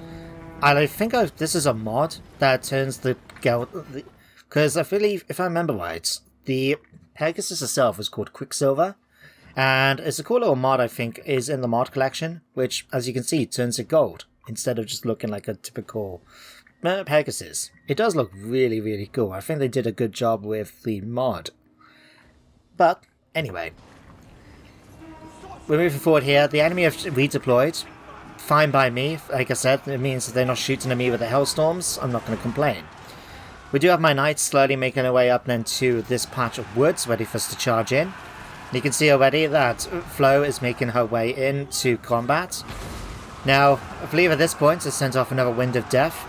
I think this is a mod that turns the Gelt... Because I believe, if I remember right, the Pegasus itself is called Quicksilver. And it's a cool little mod, I think, is in the mod collection, which, as you can see, turns it gold, instead of just looking like a typical Pegasus. It does look really, really cool. I think they did a good job with the mod. But, anyway. We're moving forward here. The enemy have redeployed. Fine by me. Like I said, it means that they're not shooting at me with the Hellstorms. I'm not going to complain. We do have my knights slowly making their way up then to this patch of woods, ready for us to charge in. And you can see already that Flo is making her way into combat. Now, I believe at this point I sent off another Wind of Death.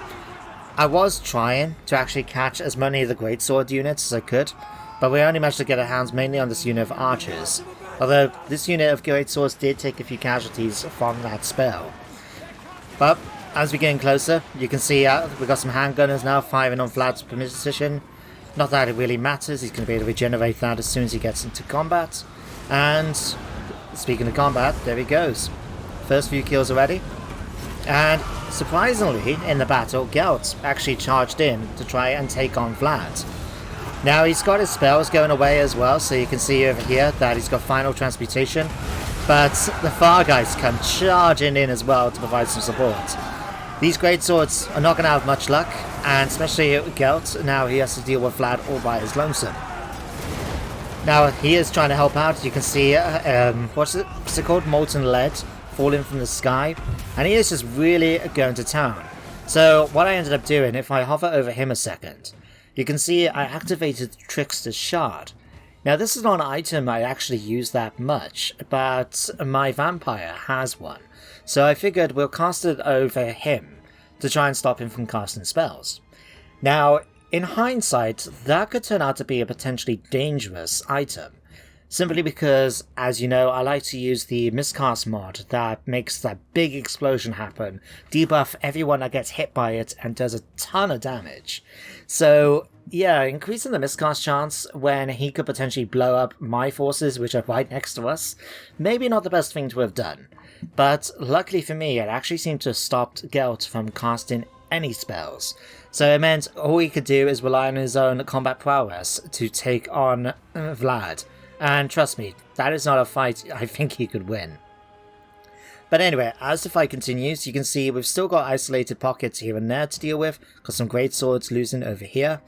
I was trying to actually catch as many of the Greatsword units as I could, but we only managed to get our hands mainly on this unit of archers. Although this unit of Greatswords did take a few casualties from that spell. But as we're getting closer, you can see we've got some handgunners now firing on Vlad's position. Not that it really matters, he's going to be able to regenerate that as soon as he gets into combat. And speaking of combat, there he goes. First few kills already. And surprisingly, in the battle, Gelt actually charged in to try and take on Vlad. Now he's got his spells going away as well, so you can see over here that he's got Final Transmutation. But the Far guys come charging in as well to provide some support. These greatswords are not going to have much luck, and especially Gelt, now he has to deal with Vlad all by his lonesome. Now he is trying to help out. You can see, what's it called? Molten lead falling from the sky, and he is just really going to town. So what I ended up doing, if I hover over him a second, you can see I activated Trickster's Shard. Now this is not an item I actually use that much, but my vampire has one. So I figured we'll cast it over him to try and stop him from casting spells. Now, in hindsight, that could turn out to be a potentially dangerous item. Simply because, as you know, I like to use the miscast mod that makes that big explosion happen, debuff everyone that gets hit by it, and does a ton of damage. So, yeah, increasing the miscast chance when he could potentially blow up my forces, which are right next to us, maybe not the best thing to have done. But luckily for me, it actually seemed to have stopped Gelt from casting any spells. So it meant all he could do is rely on his own combat prowess to take on Vlad. And trust me, that is not a fight I think he could win. But anyway, as the fight continues, you can see we've still got isolated pockets here and there to deal with. Got some great swords losing over here.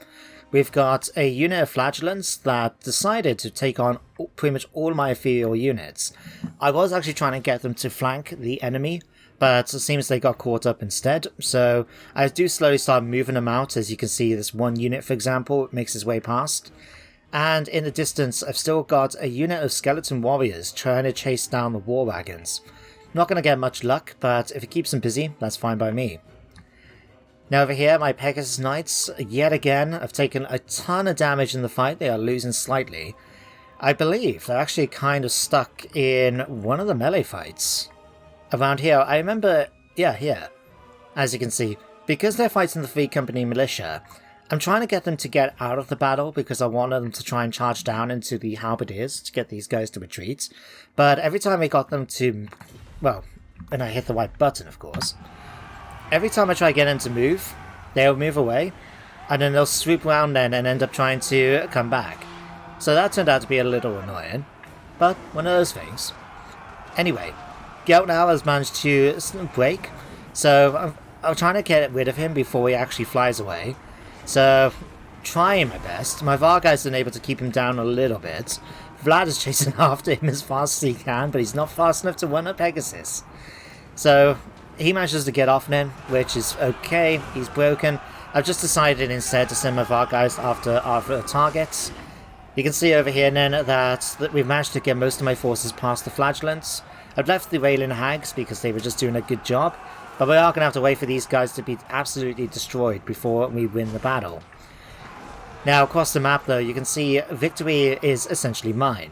We've got a unit of flagellants that decided to take on pretty much all my ethereal units. I was actually trying to get them to flank the enemy, but it seems they got caught up instead. So I do slowly start moving them out. As you can see, this one unit, for example, makes his way past. And in the distance, I've still got a unit of skeleton warriors trying to chase down the war wagons. Not going to get much luck, but if it keeps them busy, that's fine by me. Now over here, my Pegasus Knights, yet again, have taken a ton of damage in the fight. They are losing slightly. I believe they're actually kind of stuck in one of the melee fights. Around here, I remember, yeah, here. As you can see, because they're fighting the Free Company militia, I'm trying to get them to get out of the battle because I wanted them to try and charge down into the halberdiers to get these guys to retreat. But every time I got them to, well, and I hit the right button, of course. Every time I try to get them to move, they'll move away, and then they'll swoop around then and end up trying to come back. So that turned out to be a little annoying, but one of those things. Anyway, Gelt now has managed to break, so I'm trying to get rid of him before he actually flies away. So, trying my best. My Varguy's been able to keep him down a little bit. Vlad is chasing after him as fast as he can, but he's not fast enough to run a Pegasus. So, he manages to get off then, which is okay. He's broken. I've just decided instead to send my Varguys after targets. You can see over here then that we've managed to get most of my forces past the Flagellants. I've left the Railing Hags because they were just doing a good job. But we are going to have to wait for these guys to be absolutely destroyed before we win the battle. Now, across the map, though, you can see victory is essentially mine.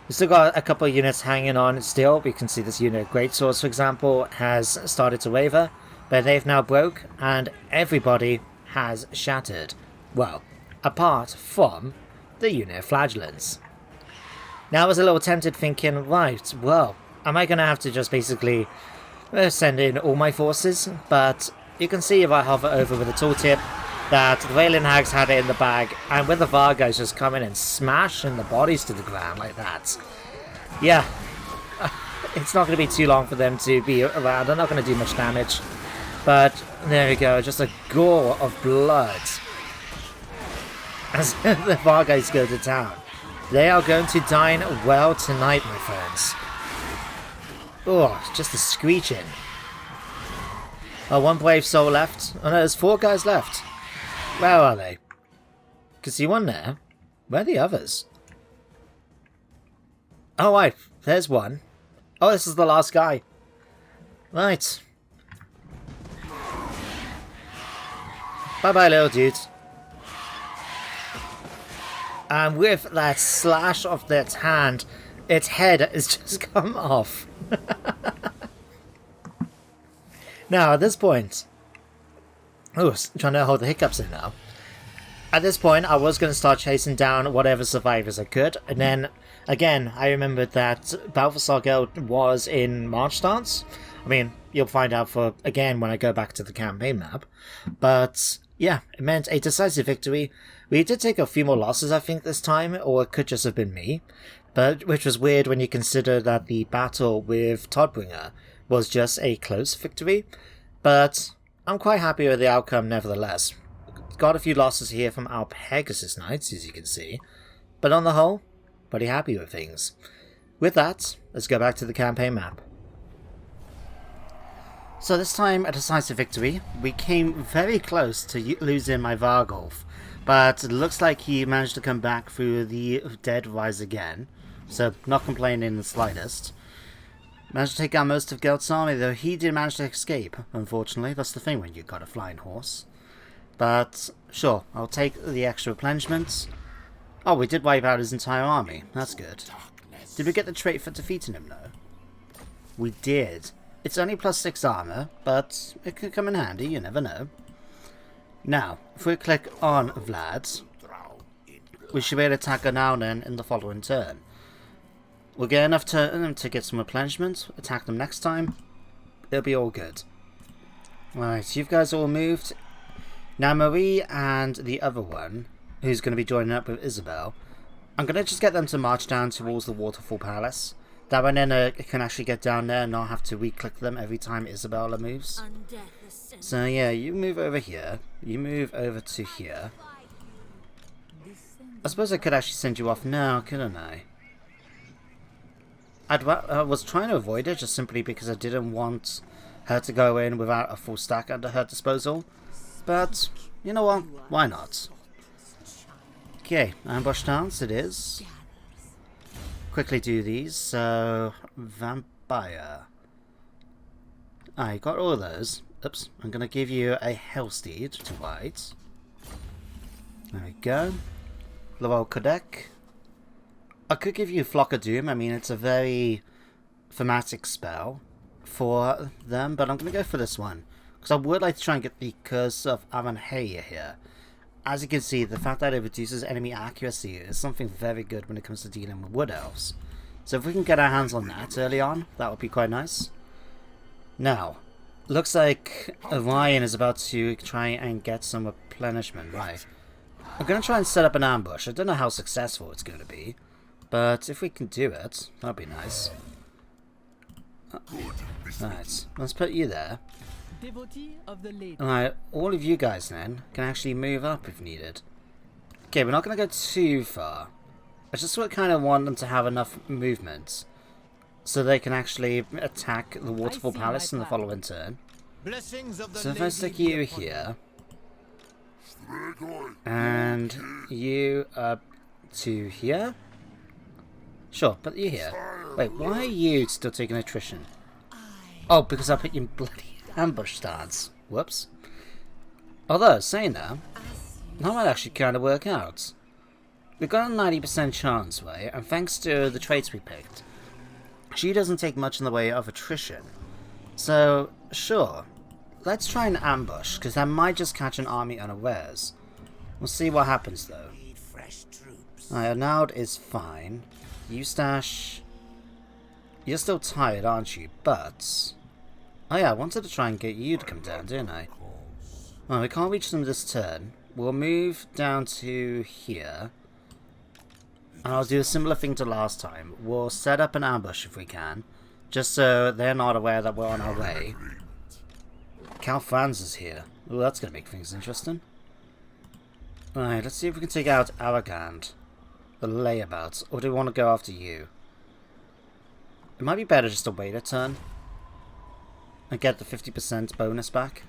We've still got a couple of units hanging on still. We can see this unit of Greatswords, for example, has started to waver. But they've now broke, and everybody has shattered. Well, apart from the unit of Flagellants. Now, I was a little tempted thinking, right, well, am I going to have to just basically send in all my forces? But you can see if I hover over with a tooltip that the Railing Hags had it in the bag, and with the Vargas just come in and smashing the bodies to the ground like that. Yeah, it's not going to be too long for them to be around. They're not going to do much damage. But there we go, just a gore of blood as the Vargas go to town. They are going to dine well tonight, my friends. Oh, just a screeching. Oh, one brave soul left. Oh no, there's 4 guys left. Where are they? Can see one there. Where are the others? Oh, right. There's one. Oh, this is the last guy. Right. Bye-bye, little dude. And with that slash of that hand, its head has just come off. Now, at this point... Oh, trying to hold the hiccups in now. At this point, I was going to start chasing down whatever survivors I could. And then, again, I remembered that Balthasar Guild was in March stance. I mean, you'll find out again when I go back to the campaign map. But yeah, it meant a decisive victory. We did take a few more losses, I think, this time, or it could just have been me. But which was weird when you consider that the battle with Todbringer was just a close victory. But I'm quite happy with the outcome nevertheless. Got a few losses here from our Pegasus Knights, as you can see. But on the whole, pretty happy with things. With that, let's go back to the campaign map. So this time, a decisive victory. We came very close to losing my Vargolf, but it looks like he managed to come back through the dead rise again, so not complaining in the slightest. Managed to take out most of Gelt's army, though he did manage to escape, unfortunately. That's the thing when you've got a flying horse. But, sure, I'll take the extra replenishments. Oh, we did wipe out his entire army. That's good. Did we get the trait for defeating him, though? We did. It's only +6 armor, but it could come in handy, you never know. Now, if we click on Vlad, we should be able to attack her now and then in the following turn. We'll get enough turn to get some replenishment, attack them next time, it'll be all good. Right, you guys all moved. Now Marie and the other one, who's going to be joining up with Isabella, I'm going to just get them to march down towards the Waterfall Palace. That way then it can actually get down there and not have to re-click them every time Isabella moves. So yeah, you move over here. You move over to here. I suppose I could actually send you off now, couldn't I? I was trying to avoid it just simply because I didn't want her to go in without a full stack under her disposal. But, you know what? Why not? Okay, ambush stance it is. Quickly do these. So, vampire. I got all of those. Oops, I'm going to give you a Hellsteed to ride. There we go. Laurel Kodek. I could give you Flock of Doom. I mean, it's a very thematic spell for them, but I'm going to go for this one. Because I would like to try and get the Curse of Heir here. As you can see, the fact that it reduces enemy accuracy is something very good when it comes to dealing with Wood Elves. So if we can get our hands on that early on, that would be quite nice. Now, looks like Orion is about to try and get some replenishment, right? I'm going to try and set up an ambush. I don't know how successful it's going to be, but if we can do it, that'd be nice. Right, let's put you there. Alright, all of you guys then can actually move up if needed. Okay, we're not going to go too far. I just kind of want them to have enough movement so they can actually attack the Waterfall Palace in the following turn. So if I stick you here, and you up to here? Sure, put you here. Wait, why are you still taking attrition? Oh, because I put you in bloody ambush stance. Whoops. Although, saying that might actually kind of work out. We've got a 90% chance, right? And thanks to the traits we picked, she doesn't take much in the way of attrition. So, sure. Let's try an ambush, because that might just catch an army unawares. We'll see what happens, though. Alright, Arnaud is fine. Eustache, you're still tired, aren't you? But oh yeah, I wanted to try and get you to come down, didn't I? Well, we can't reach them this turn. We'll move down to here. And I'll do a similar thing to last time. We'll set up an ambush if we can. Just so they're not aware that we're on our way. Cal Franz is here. Ooh, that's going to make things interesting. Alright, let's see if we can take out Arrogant. The layabouts. Or do we want to go after you? It might be better just to wait a turn. And get the 50% bonus back.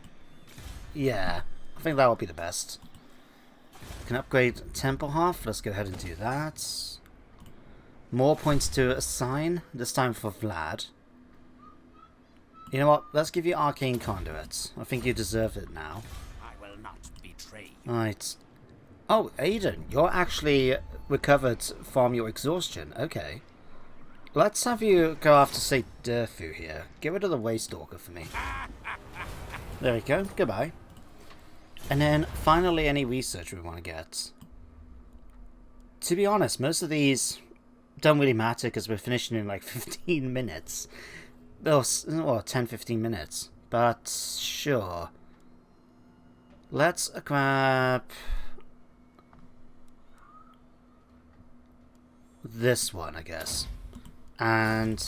Yeah, I think that would be the best. Can upgrade Temple Half. Let's go ahead and do that. More points to assign. This time for Vlad. You know what? Let's give you Arcane Conduit. I think you deserve it now. I will not betray you. Right. Oh, Aiden, you're actually recovered from your exhaustion. Okay. Let's have you go after, say, Durfu here. Get rid of the Waystalker for me. There we go. Goodbye. And then, finally, any research we want to get. To be honest, most of these don't really matter because we're finishing in like 15 minutes. Oh, well, 10-15 minutes. But sure. Let's grab this one, I guess. And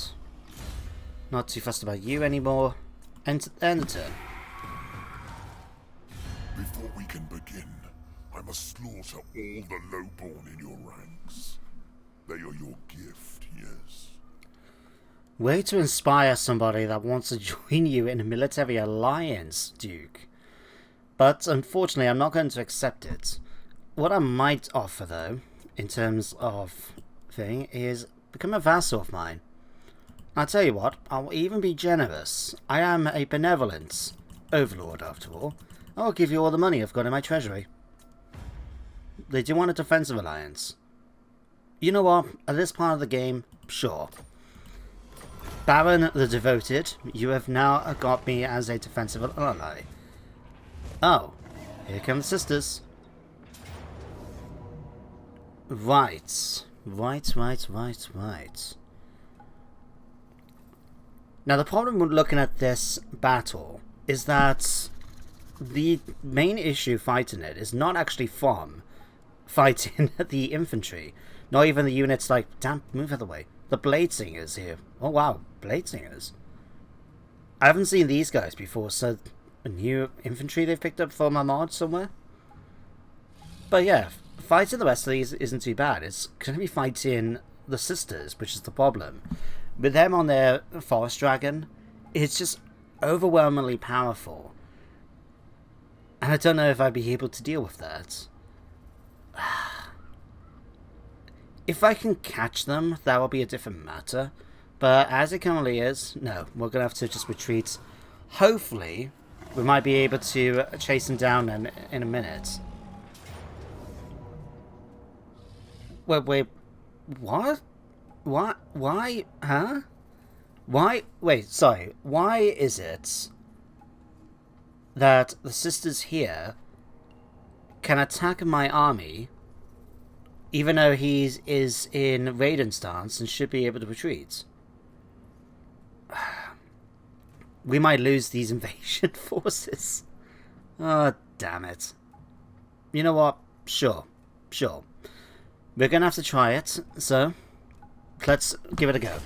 not too fussed about you anymore. End the turn. Before we can begin, I must slaughter all the lowborn in your ranks. They are your gift, yes. Way to inspire somebody that wants to join you in a military alliance, Duke. But unfortunately, I'm not going to accept it. What I might offer, though, in terms of thing, is become a vassal of mine. I'll tell you what, I'll even be generous. I am a benevolent overlord, after all. I'll give you all the money I've got in my treasury. They do want a defensive alliance. You know what? At this part of the game, sure. Baron the Devoted, you have now got me as a defensive ally. Oh, here come the sisters. Right. Now the problem with looking at this battle is that the main issue fighting it is not actually from fighting the infantry. Not even the units like... Damn, move out of the way. The Blade Singers here. Oh wow, Blade Singers. I haven't seen these guys before, so a new infantry they've picked up from a mod somewhere? But yeah, fighting the rest of these isn't too bad. It's going to be fighting the sisters, which is the problem. With them on their Forest Dragon, it's just overwhelmingly powerful. And I don't know if I'd be able to deal with that. If I can catch them, that will be a different matter. But as it currently is, no, we're going to have to just retreat. Hopefully, we might be able to chase them down in a minute. Wait, what? What? Why? Huh? Why? Wait, sorry. Why is it that the sisters here can attack my army even though he is in raiding stance and should be able to retreat? We might lose these invasion forces. Oh, damn it. You know what? Sure. We're going to have to try it, so let's give it a go.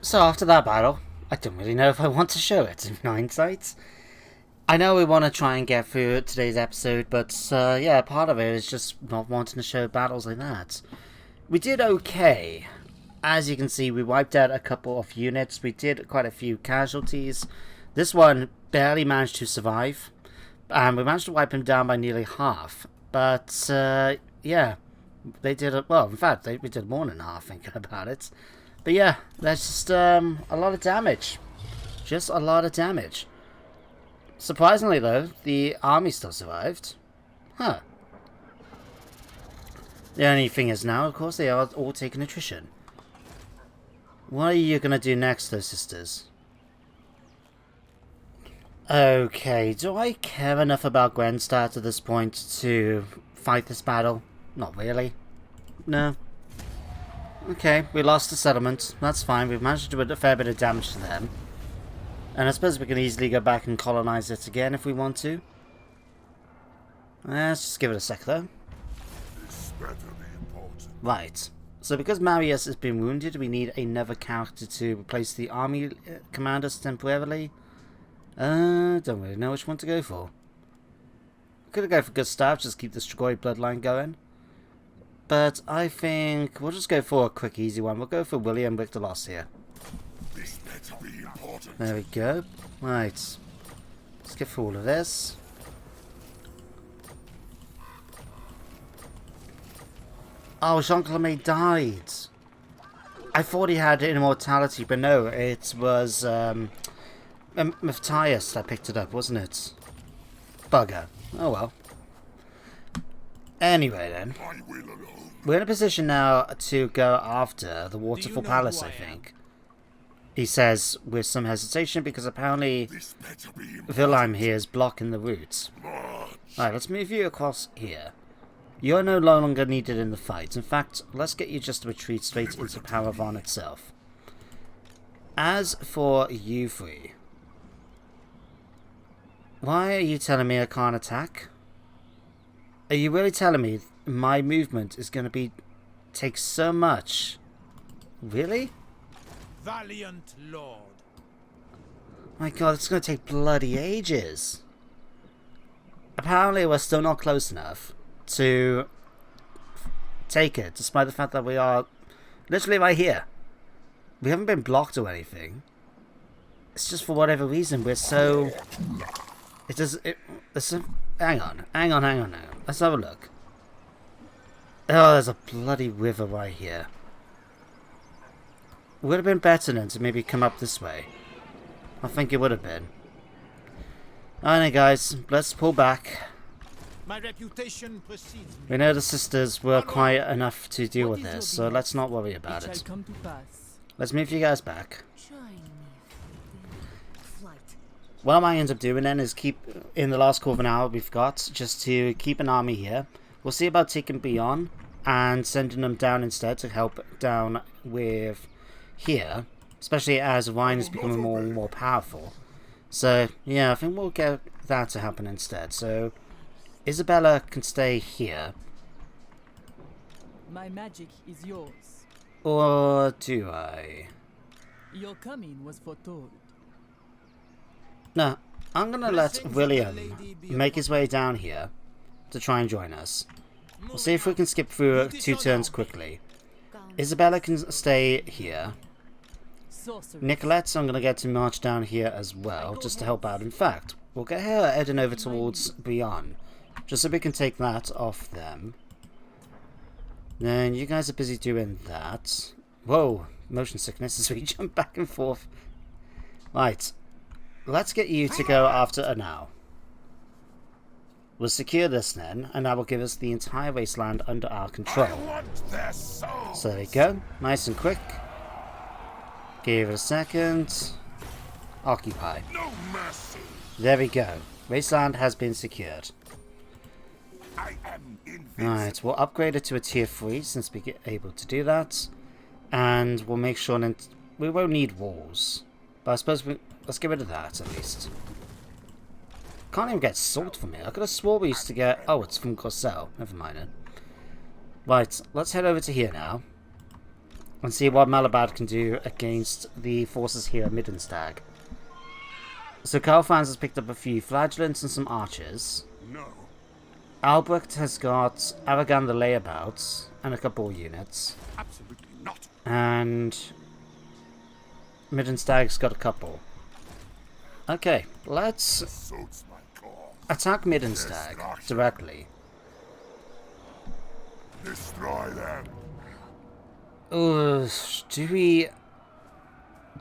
So after that battle, I don't really know if I want to show it in hindsight. I know we want to try and get through today's episode, but yeah, part of it is just not wanting to show battles like that. We did okay. As you can see, we wiped out a couple of units. We did quite a few casualties. This one barely managed to survive. And we managed to wipe him down by nearly half. But, yeah, they did, well, in fact, we did more than half thinking about it. But yeah, that's just a lot of damage. Just a lot of damage. Surprisingly, though, the army still survived. Huh. The only thing is now, of course, they are all taking attrition. What are you going to do next, though, sisters? Okay, do I care enough about Grenstadt at this point to fight this battle? Not really. No. Okay, we lost the settlement. That's fine. We've managed to do a fair bit of damage to them. And I suppose we can easily go back and colonize it again if we want to. Let's just give it a sec, though. Right. So because Marius has been wounded, we need another character to replace the army commanders temporarily. Don't really know which one to go for. Could go for Gustav, just keep the Strigoi bloodline going. But I think we'll just go for a quick, easy one. We'll go for William Victorlos here. This better be important. There we go. Right. Let's get through all of this. Oh, Jean-Claude died. I thought he had immortality, but no, it was Matthias that picked it up, wasn't it? Bugger. Oh well. Anyway then. We're in a position now to go after the Waterfall Palace, I think. He says with some hesitation because apparently Wilhelm here is blocking the route. Alright, let's move you across here. You're no longer needed in the fight. In fact, let's get you just to retreat straight into Paravan itself. as for you three, why are you telling me I can't attack? Are you really telling me my movement is going to take so much? Really? Valiant lord. My god, it's going to take bloody ages. Apparently we're still not close enough to take it, despite the fact that we are literally right here. We haven't been blocked or anything. It's just for whatever reason we're so... Hang on. Let's have a look. Oh, there's a bloody river right here. Would have been better then to maybe come up this way. I think it would have been. Alright guys, let's pull back. My reputation precedes me. We know the sisters were quiet enough to deal with this, so let's not worry about it. Let's move you guys back. What I might end up doing then is keep, in the last quarter of an hour we've got, just to keep an army here. We'll see about taking beyond and sending them down instead to help down with here. Especially as Ryan is becoming more and more powerful. So, yeah, I think we'll get that to happen instead. So, Isabella can stay here. My magic is yours. Or do I? Your coming was foretold. No, I'm going to let William make his way down here to try and join us. We'll see if we can skip through 2 turns quickly. Isabella can stay here. Nicolette, I'm going to get to march down here as well, just to help out. In fact, we'll get her heading over towards Beyond, just so we can take that off them. Then you guys are busy doing that. Whoa, motion sickness as we jump back and forth. Right, let's get you to go after her now. We'll secure this then, and that will give us the entire wasteland under our control. So there we go, nice and quick. Give it a second. Occupy. No mercy. There we go. Wasteland has been secured. I am invincible. Alright, we'll upgrade it to a tier 3 since we're able to do that. And we'll make sure that we won't need walls. But I suppose let's get rid of that at least. Can't even get salt from here. I could have swore we used to get... Oh, it's from Corsell. Never mind it. Right, let's head over to here now. And see what Malabad can do against the forces here at Middenland. So Carlfans has picked up a few flagellants and some archers. No. Albrecht has got Aragon the layabouts and a couple of units. Absolutely not. And Middenland's got a couple. Okay, let's Suits my cause. attack Middenland directly. Destroy them. Do we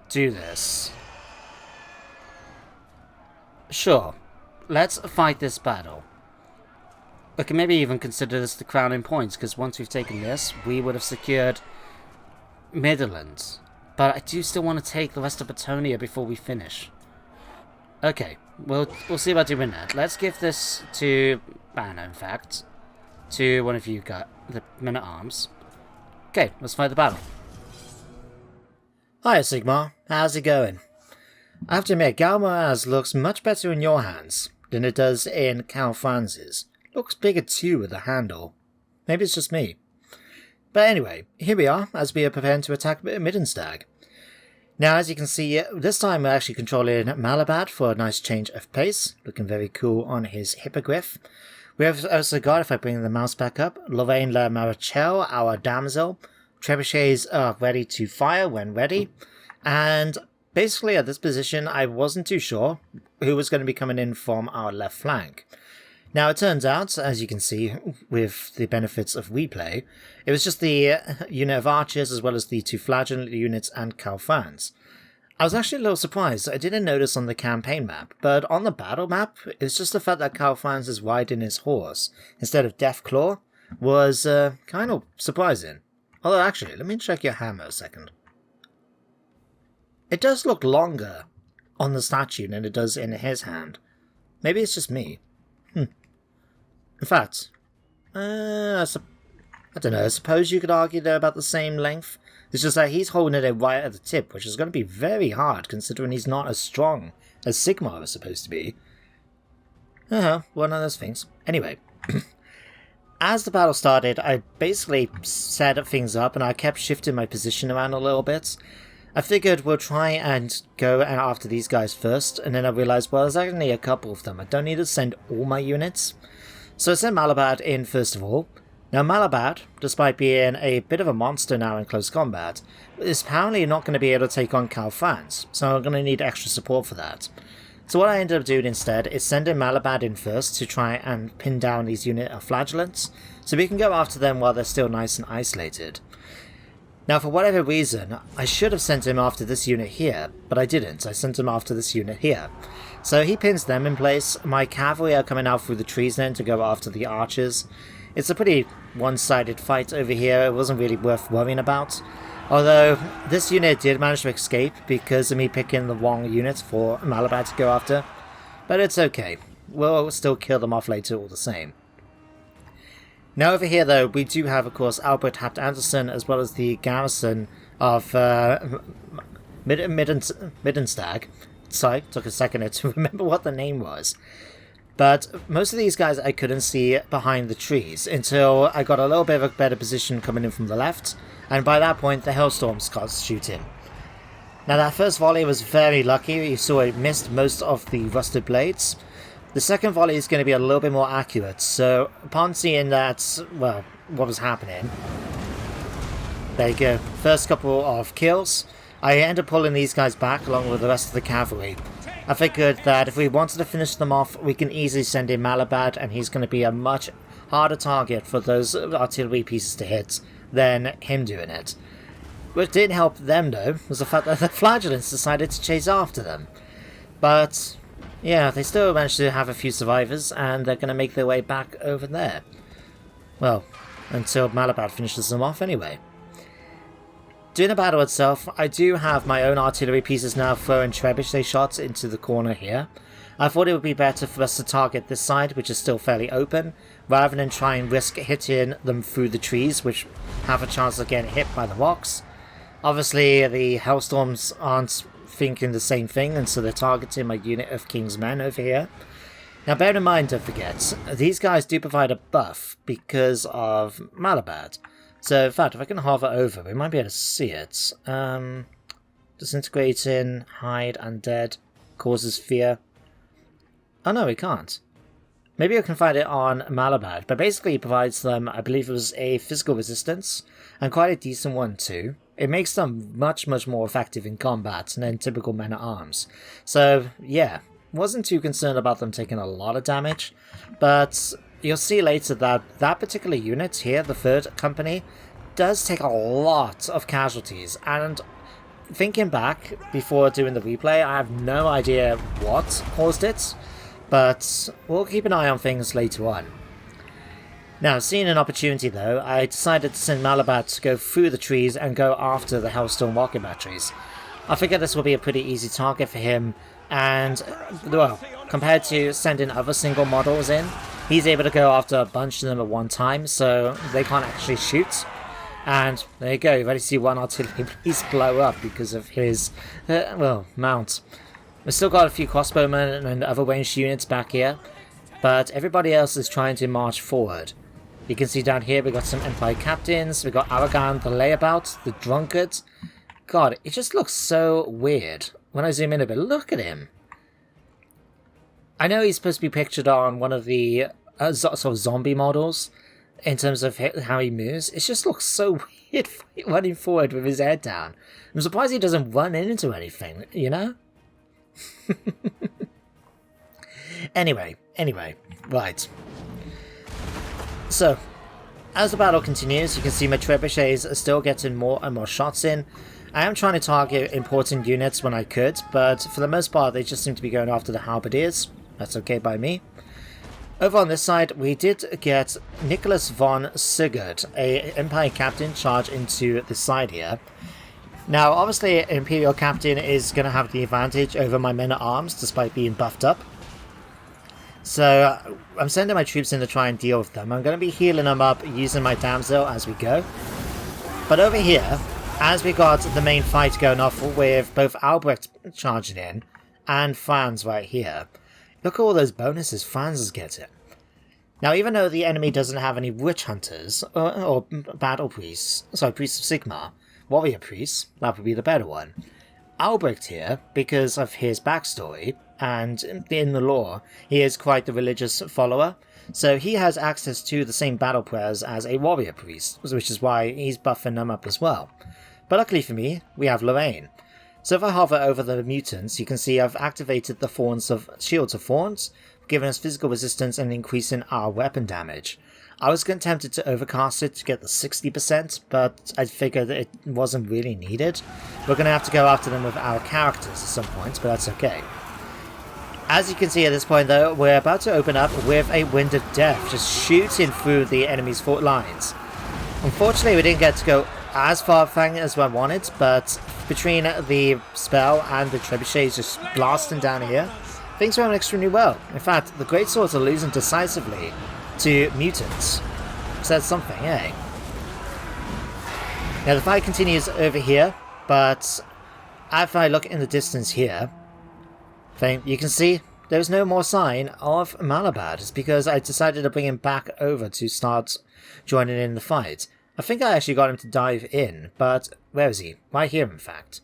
do this? Sure. Let's fight this battle. We can maybe even consider this the crowning points, because once we've taken this, we would have secured Middenland. But I do still want to take the rest of Bretonnia before we finish. Okay, we'll see about doing that. Let's give this to Banner, in fact. To one of you got the men-at-arms. Okay, let's fight the battle. Hi Sigmar, how's it going? I have to admit, Galmaraz looks much better in your hands than it does in Calfranz's. Looks bigger too with the handle. Maybe it's just me. But anyway, here we are as we are preparing to attack Middenland. Now as you can see, this time we're actually controlling Malabad for a nice change of pace. Looking very cool on his hippogriff. We have also got, if I bring the mouse back up, Loren la Marichelle, our damsel. Trebuchets are ready to fire when ready. And basically at this position, I wasn't too sure who was going to be coming in from our left flank. Now it turns out, as you can see with the benefits of replay, it was just the unit of archers as well as the 2 flagellant units and Calfans. I was actually a little surprised. I didn't notice on the campaign map, but on the battle map, it's just the fact that Calfans is riding his horse instead of Deathclaw was kind of surprising. Although actually, let me check your hammer a second. It does look longer on the statue than it does in his hand. Maybe it's just me. In fact, I don't know, I suppose you could argue they're about the same length, It's just that he's holding it right at the tip, which is going to be very hard considering he's not as strong as Sigmar is supposed to be. One of those things. Anyway, as the battle started, I basically set things up and I kept shifting my position around a little bit. I figured we'll try and go after these guys first, and then I realized, well, there's only a couple of them. I don't need to send all my units. So I sent Malabad in first of all. Now Malabad, despite being a bit of a monster now in close combat, is apparently not going to be able to take on Calfans, so I'm going to need extra support for that. So what I ended up doing instead is sending Malabad in first to try and pin down these unit of flagellants, so we can go after them while they're still nice and isolated. Now for whatever reason, I should have sent him after this unit here, but I didn't. I sent him after this unit here. So he pins them in place. My cavalry are coming out through the trees then to go after the archers. It's a pretty one-sided fight over here. It wasn't really worth worrying about. Although this unit did manage to escape because of me picking the wrong unit for Malabad to go after. But it's okay. We'll still kill them off later all the same. Now over here though, we do have of course Albert Hapt Anderson as well as the garrison of Middenstag. Sorry, took a second to remember what the name was. But most of these guys I couldn't see behind the trees until I got a little bit of a better position coming in from the left, and by that point the Hellstorms got shooting. Now that first volley was very lucky. You saw it missed most of the rusted blades. The second volley is going to be a little bit more accurate, so upon seeing that, well, what was happening, there you go, first couple of kills, I ended up pulling these guys back along with the rest of the cavalry. I figured that if we wanted to finish them off, we can easily send in Malabad, and he's going to be a much harder target for those artillery pieces to hit than him doing it. What did help them though was the fact that the flagellants decided to chase after them. But yeah, they still managed to have a few survivors, and they're going to make their way back over there. Well, until Malabad finishes them off anyway. During the battle itself, I do have my own artillery pieces now throwing trebuchet shots into the corner here. I thought it would be better for us to target this side, which is still fairly open, rather than try and risk hitting them through the trees, which have a chance of getting hit by the rocks. Obviously, the Hellstorms aren't thinking the same thing, and so they're targeting my unit of King's Men over here. Now bear in mind, don't forget, these guys do provide a buff because of Malabad. So in fact, if I can hover over, we might be able to see it. Disintegrating, hide, undead, causes fear. Oh no, we can't. Maybe I can find it on Malabad, but basically it provides them, I believe it was a physical resistance, and quite a decent one too. It makes them much more effective in combat than typical men-at-arms. So yeah, wasn't too concerned about them taking a lot of damage, but you'll see later that that particular unit here, the third company, does take a lot of casualties, and thinking back before doing the replay, I have no idea what caused it, but we'll keep an eye on things later on. Now, seeing an opportunity though, I decided to send Malabad to go through the trees and go after the Hellstorm rocket batteries. I figured this will be a pretty easy target for him, and, well, compared to sending other single models in, he's able to go after a bunch of them at one time, so they can't actually shoot. And there you go, you've already seen one artillery piece blow up because of his, mount. We've still got a few crossbowmen and other ranged units back here, but everybody else is trying to march forward. You can see down here we got some Empire Captains, we got Aragon the Layabout, the Drunkard. God, it just looks so weird when I zoom in a bit. Look at him. I know he's supposed to be pictured on one of the sort of zombie models in terms of how he moves. It just looks so weird running forward with his head down. I'm surprised he doesn't run into anything, you know? Anyway, right. So, as the battle continues, you can see my trebuchets are still getting more and more shots in. I am trying to target important units when I could, but for the most part they just seem to be going after the halberdiers. That's okay by me. Over on this side, we did get Nicholas von Sigurd, a Empire Captain, charge into the side here. Now, obviously, Imperial Captain is going to have the advantage over my men-at-arms, despite being buffed up. So, I'm sending my troops in to try and deal with them. I'm going to be healing them up using my damsel as we go. But over here, as we got the main fight going off with both Albrecht charging in and Franz right here. Look at all those bonuses Franz is getting. Now, even though the enemy doesn't have any witch hunters or battle priests, sorry, priests of Sigmar, warrior priests, that would be the better one. Albrecht here, because of his backstory and in the lore, he is quite the religious follower, so he has access to the same battle prayers as a warrior priest, which is why he's buffing them up as well. But luckily for me, we have Loren. So if I hover over the mutants, you can see I've activated the Shields of Thorns, giving us physical resistance and increasing our weapon damage. I was tempted to overcast it to get the 60%, but I figured it wasn't really needed. We're going to have to go after them with our characters at some point, but that's okay. As you can see at this point though, we're about to open up with a Wind of Death, just shooting through the enemy's fort lines. Unfortunately, we didn't get to go as far as I wanted, but between the spell and the trebuchets just blasting down here, things are going extremely well. In fact, the greatswords are losing decisively to mutants. Says something, eh? Now the fight continues over here, but if I look in the distance here, you can see there's no more sign of Malabad. It's because I decided to bring him back over to start joining in the fight. I think I actually got him to dive in, but where is he? Right here, in fact.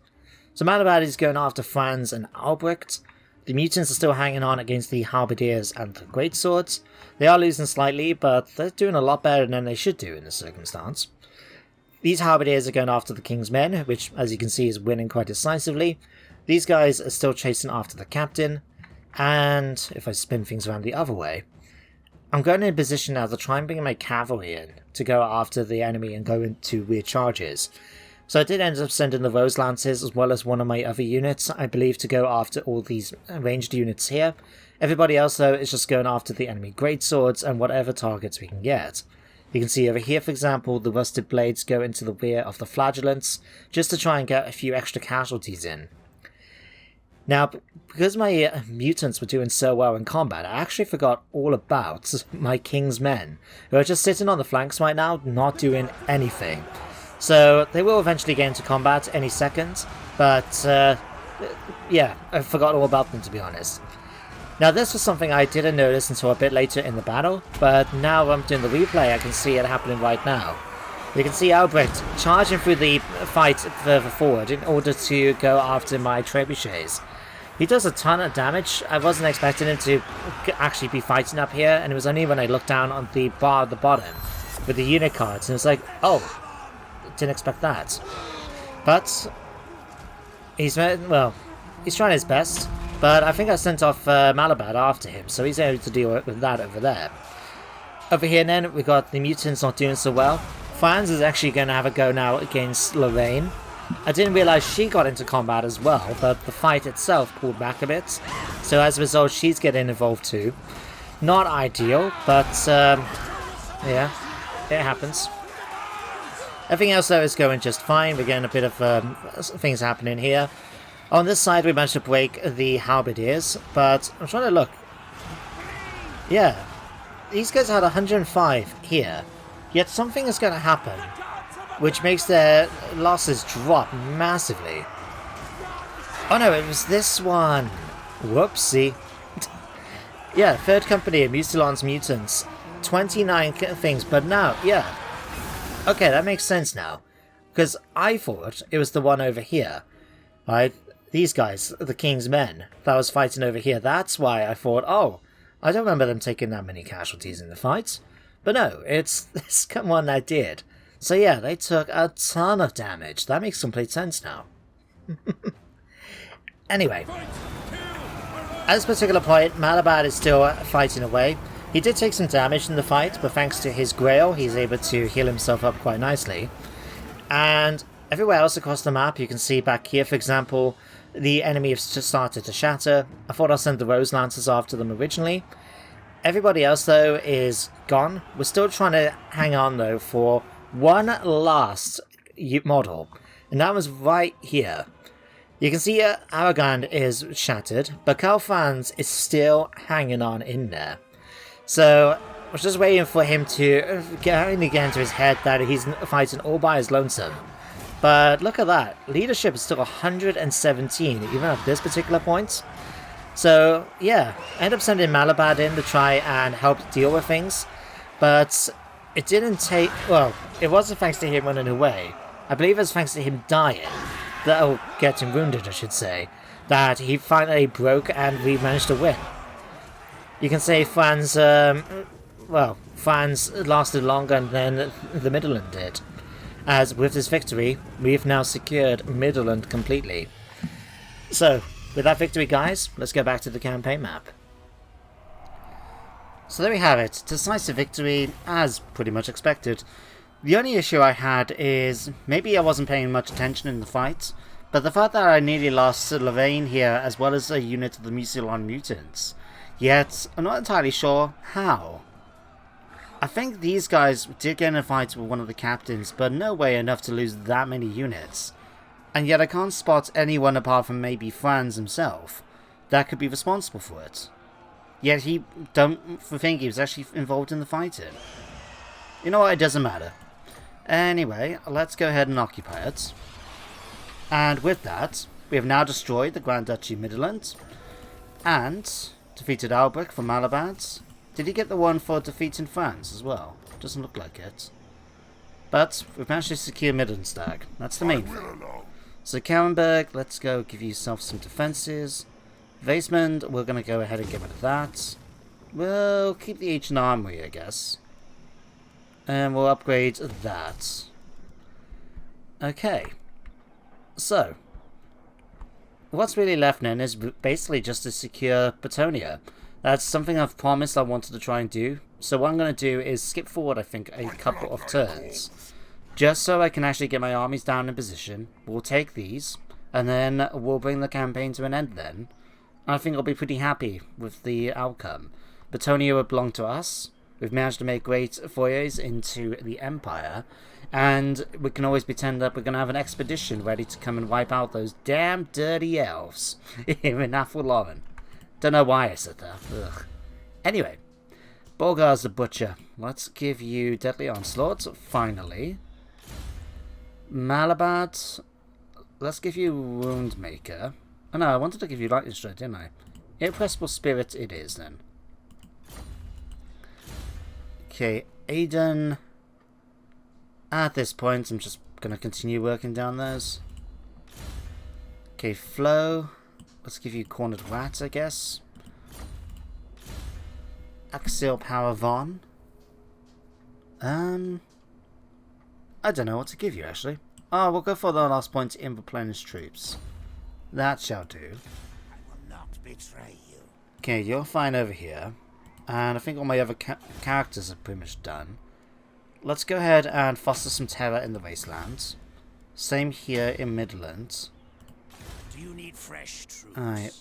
So Malabad is going after Franz and Albrecht. The mutants are still hanging on against the halberdiers and the greatswords. They are losing slightly, but they're doing a lot better than they should do in this circumstance. These halberdiers are going after the king's men, which, as you can see, is winning quite decisively. These guys are still chasing after the captain, and if I spin things around the other way, I'm going in position now to try and bring my cavalry in to go after the enemy and go into weird charges. So I did end up sending the Rose Lancers as well as one of my other units, I believe, to go after all these ranged units here. Everybody else, though, is just going after the enemy greatswords and whatever targets we can get. You can see over here, for example, the Rusted Blades go into the rear of the Flagellants, just to try and get a few extra casualties in. Now, because my mutants were doing so well in combat, I actually forgot all about my king's men, who are just sitting on the flanks right now, not doing anything. So they will eventually get into combat any second, but yeah, I forgot all about them, to be honest. Now this was something I didn't notice until a bit later in the battle, but now I'm doing the replay, I can see it happening right now. You can see Albrecht charging through the fight further forward in order to go after my trebuchets. He does a ton of damage. I wasn't expecting him to actually be fighting up here, and it was only when I looked down on the bar at the bottom with the unit cards, and it was like, oh, didn't expect that. But he's trying his best, but I think I sent off Malabad after him, so he's able to deal with that over there. Over here then, we got the mutants not doing so well. Franz is actually going to have a go now against Loren. I didn't realise she got into combat as well, but the fight itself pulled back a bit, so as a result she's getting involved too. Not ideal, but yeah, it happens. Everything else though is going just fine. We're getting a bit of things happening here. On this side we managed to break the halberdiers, but I'm trying to look. Yeah, these guys had 105 here, yet something is going to happen which makes their losses drop massively. Oh no, it was this one. Whoopsie. Yeah, third company of Mousillon's mutants. 29 things, but now, yeah. Okay, that makes sense now. Because I thought it was the one over here. Right? These guys, the king's men, that was fighting over here. That's why I thought, oh, I don't remember them taking that many casualties in the fight. But no, it's this one that did. So yeah, they took a ton of damage. That makes complete sense now. Anyway, at this particular point, Malabad is still fighting away. He did take some damage in the fight, but thanks to his grail, he's able to heal himself up quite nicely. And everywhere else across the map, you can see back here, for example, the enemy has just started to shatter. I thought I'll send the Rose Lancers after them originally. Everybody else, though, is gone. We're still trying to hang on, though, for one last model, and that was right here. You can see Aragon is shattered, but Franz is still hanging on in there. So I was just waiting for him to get into his head that he's fighting all by his lonesome. But look at that. Leadership is still 117, even at this particular point. So, yeah, I ended up sending Malabad in to try and help deal with things. But it didn't take... Well, it wasn't thanks to him running away. I believe it was thanks to him dying. That'll get him wounded, I should say. That he finally broke and we managed to win. You can say Franz... well, Franz lasted longer than the Middenland did. As with this victory, we've now secured Middenland completely. So, with that victory, guys, let's go back to the campaign map. So there we have it. Decisive victory, as pretty much expected. The only issue I had is, maybe I wasn't paying much attention in the fight, but the fact that I nearly lost Loren here as well as a unit of the Mousillon mutants. Yet, I'm not entirely sure how. I think these guys did get in a fight with one of the captains, but no way enough to lose that many units. And yet I can't spot anyone apart from maybe Franz himself that could be responsible for it. Yet he don't think he was actually involved in the fighting. You know what, it doesn't matter. Anyway, let's go ahead and occupy it. And with that, we have now destroyed the Grand Duchy Middenland and defeated Albrecht from Malabad. Did he get the one for defeating France as well? Doesn't look like it. But we've managed to secure Middenstag. That's the main thing. So Karenberg, let's go give yourself some defenses. Vasemond, we're going to go ahead and get rid of that. We'll keep the ancient armory, I guess. And we'll upgrade that. Okay. So, what's really left then is basically just to secure Bretonnia. That's something I've promised I wanted to try and do. So what I'm going to do is skip forward, I think, a couple of turns. Just so I can actually get my armies down in position. We'll take these. And then we'll bring the campaign to an end then. I think I'll be pretty happy with the outcome. Bretonnia will belong to us. We've managed to make great forays into the Empire. And we can always pretend that we're going to have an expedition ready to come and wipe out those damn dirty elves here in Athel Loren. Don't know why I said that. Ugh. Anyway, Bolgar's the Butcher. Let's give you Deadly Onslaught, finally. Malabad, let's give you Woundmaker. Oh no, I wanted to give you Lightning Strike, didn't I? Irrepressible Spirit it is then. Okay, Aiden. At this point, I'm just going to continue working down those. Okay, Flo. Let's give you Cornered Rat, I guess. Axial Power Von. I don't know what to give you, actually. Oh, we'll go for the last point in Replenish Troops. That shall do. I will not betray you. Okay, you're fine over here. And I think all my other characters are pretty much done. Let's go ahead and foster some terror in the Wastelands. Same here in Midland. Do you need fresh troops? Alright.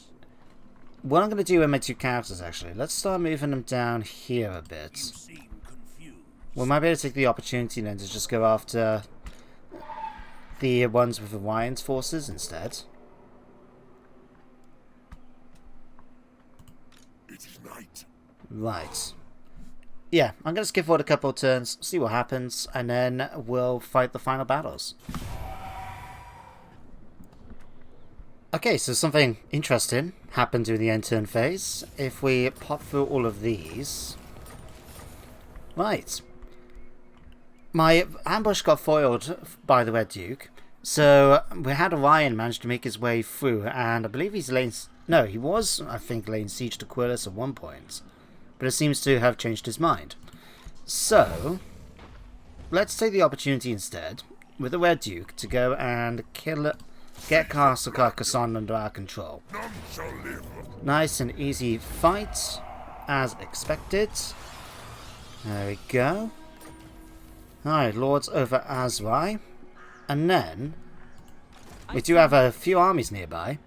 What I'm going to do with my two characters, actually, let's start moving them down here a bit. You seem confused. We might be able to take the opportunity then to just go after the ones with Orion's forces instead. It is night. Right. Yeah, I'm going to skip forward a couple of turns, see what happens, and then we'll fight the final battles. Okay, so something interesting happened during the end turn phase. If we pop through all of these... Right. My ambush got foiled by the Red Duke, so we had Orion manage to make his way through, and I believe he's laying... No, he was, I think, laying siege to Quillis at one point. But it seems to have changed his mind. So, let's take the opportunity instead, with the Red Duke, to go and get Castle Carcassonne under our control. None shall live. Nice and easy fight, as expected. There we go. Alright, Lords over Azrai. And then, we do have a few armies nearby.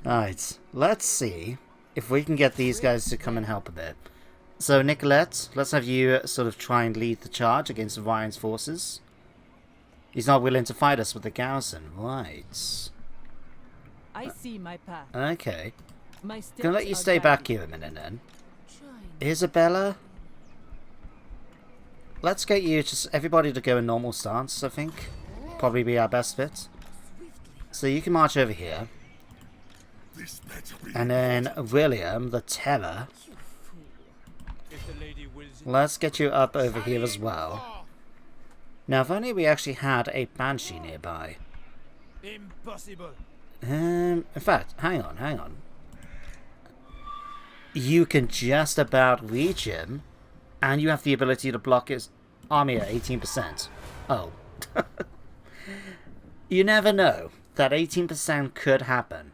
Alright, let's see if we can get these guys to come and help a bit. So, Nicolette, let's have you sort of try and lead the charge against Orion's forces. He's not willing to fight us with the garrison. Right. I see my path. Okay. My steps Gonna let you are stay back guided. here a minute then. Shine. Isabella? let's get you, just everybody to go in normal stance, I think. Probably be our best fit. So you can march over here. This better be And then William, the Terror, If the lady wills it. let's get you up over here as well. Now, if only we actually had a Banshee nearby. Impossible. In fact, hang on. You can just about reach him, and you have the ability to block his army at 18%. Oh. You never know. That 18% could happen.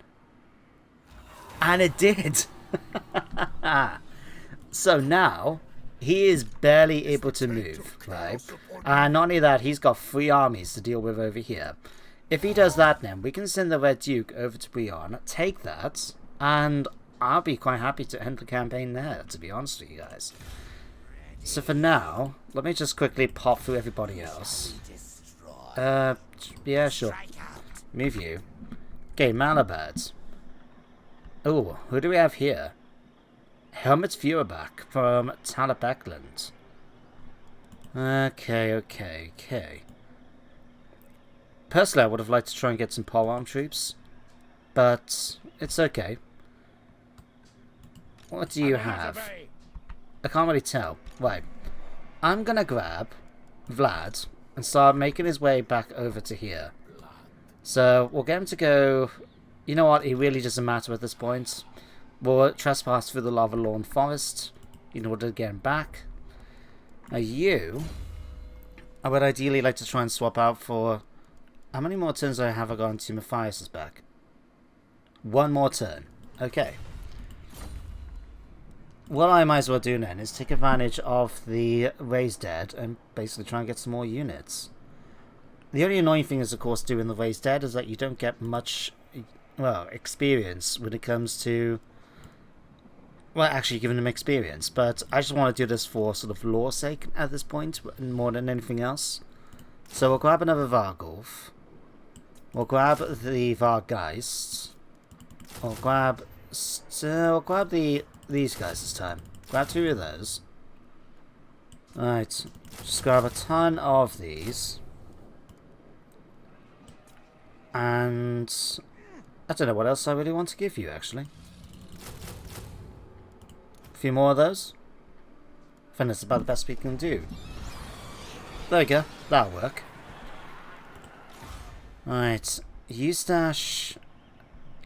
And it did. So now, he is barely able to move, right? And not only that, he's got 3 armies to deal with over here. If he does that, then we can send the Red Duke over to Breton, take that, and I'll be quite happy to end the campaign there, to be honest with you guys. So for now, let me just quickly pop through everybody else. Yeah, sure. Move you. Okay, Malabards. Oh, who do we have here? Helmet's Viewerback from Talabecland. Okay. Personally, I would have liked to try and get some polearm troops, but it's okay. What do you have? I can't really tell. Right. I'm gonna grab Vlad and start making his way back over to here. So, we'll get him to go... You know what? It really doesn't matter at this point. We'll trespass through the Lava Lawn Forest in order to get him back. Now you... I would ideally like to try and swap out for... How many more turns do I have got until Matthias is back? 1 more turn. Okay. What I might as well do then is take advantage of the Raised Dead and basically try and get some more units. The only annoying thing is, of course, doing the Raised Dead is that you don't get much, well, experience when it comes to... Well, actually giving them experience, but I just want to do this for sort of lore's sake at this point, more than anything else. So we'll grab another Vargulf. We'll grab the Vargeist. We'll grab these guys this time. Grab 2 of those. Alright, just grab a ton of these. And I don't know what else I really want to give you, actually. A few more of those. I think that's about the best we can do. There we go. That'll work. Alright. Eustache.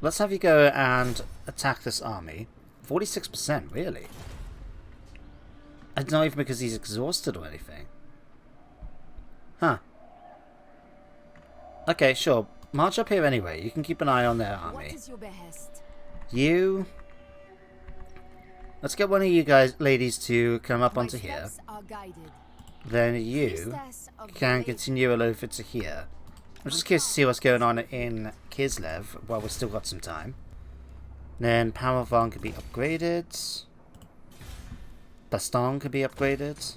Let's have you go and attack this army. 46%, really? And not even because he's exhausted or anything. Huh. Okay, sure. March up here anyway. You can keep an eye on their army. What is your behest? You... Let's get one of you guys, ladies, to come up onto here. Then you can continue over to here. I'm just curious to see what's going on in Kislev while we've still got some time. Then Paravan could be upgraded. Baston could be upgraded.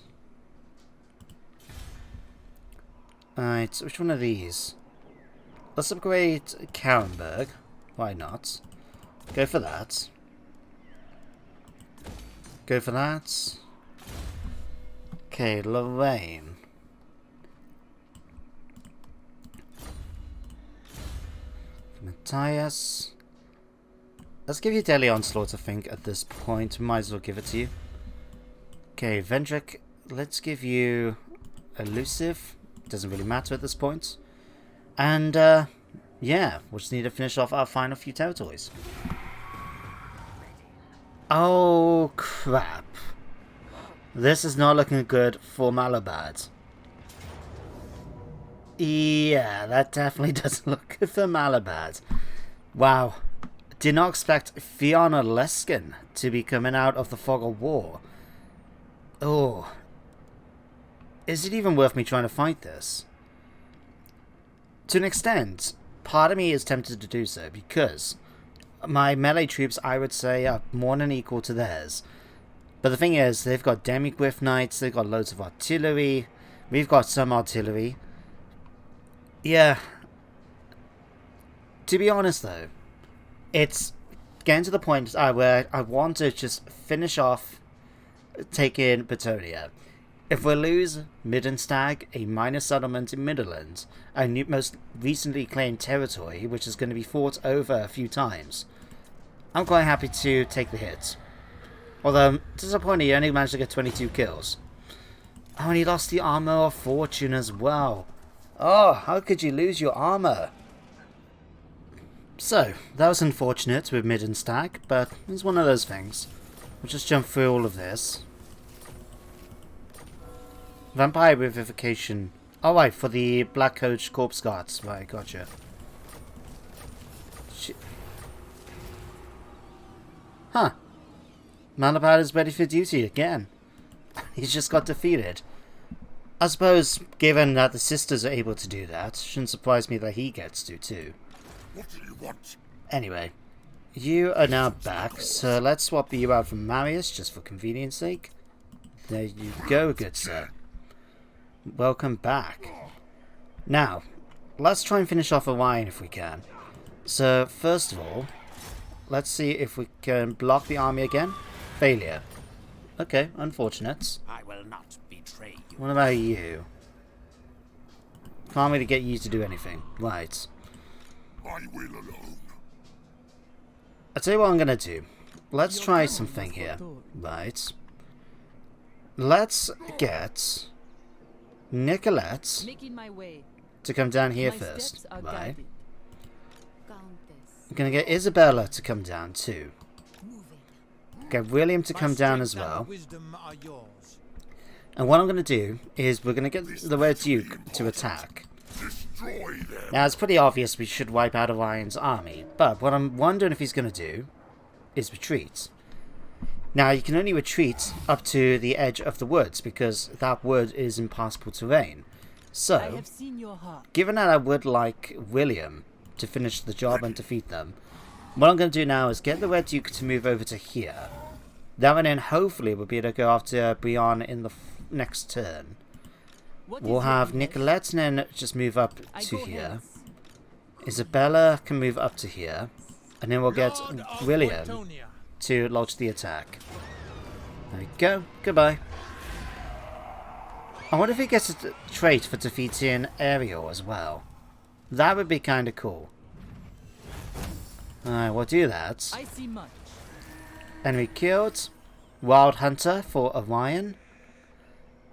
Alright, which one of these? Let's upgrade Karenberg. Why not? Go for that. Go for that. Okay, Loren. Matthias. Let's give you Daily Onslaught, I think, at this point. Might as well give it to you. Okay, Vendrick. Let's give you Elusive. Doesn't really matter at this point. And, yeah, we'll just need to finish off our final few territories. Oh, crap. This is not looking good for Malabad. Yeah, that definitely doesn't look good for Malabad. Wow. Did not expect Fiona Leskin to be coming out of the fog of war. Oh. Is it even worth me trying to fight this? To an extent, part of me is tempted to do so, because my melee troops, I would say, are more than equal to theirs. But the thing is, they've got Demigryph Knights, they've got loads of artillery, we've got some artillery. Yeah. To be honest, though, it's getting to the point where I want to just finish off taking Bretonnia. If we lose Middenstag, a minor settlement in Middenland, our most recently claimed territory, which is going to be fought over a few times, I'm quite happy to take the hit. Although, I'm disappointed he only managed to get 22 kills. Oh, and he lost the Armor of Fortune as well. Oh, how could you lose your armor? So, that was unfortunate with Middenstag, but it's one of those things. We'll just jump through all of this. Vampire Revivification. Oh, right, for the Black Coach Corpse Guards. Right, gotcha. Huh. Malabad is ready for duty again. He's just got defeated. I suppose, given that the sisters are able to do that, shouldn't surprise me that he gets to too. What do you want? Anyway, you are now back, so let's swap you out from Marius, just for convenience sake. There you go, good sir. Welcome back. Now, let's try and finish off Orion if we can. So, first of all, let's see if we can block the army again. Failure. Okay, unfortunate. I will not betray you. What about you? Can't really get you to do anything. Right. I will alone. I'll tell you what I'm gonna do. Let's try something here. Right. Let's get Nicolette Making my way. to come down here My first. steps are Right. guided. I'm gonna get Isabella to come down too. Get William to come down as well. Wisdom are yours. And what I'm gonna do is we're gonna get the Red Duke to attack. Destroy them. Now it's pretty obvious we should wipe out Orion's army, but what I'm wondering if he's gonna do is retreat. Now you can only retreat up to the edge of the woods because that wood is impassable terrain. I So, have seen your heart. given that I would like William to finish the job and defeat them, what I'm going to do now is get the Red Duke to move over to here. That way then hopefully we'll be able to go after Brian in the next turn. What We'll is have your Nicolette then just move up I to go here. hence. Isabella can move up to here. And then we'll get Lord of William Bretonnia. to lodge the attack. There we go. Goodbye. I wonder if he gets a trait for defeating Ariel as well. That would be kind of cool. Alright, we'll do that. I see much. Enemy killed. Wild Hunter for Orion.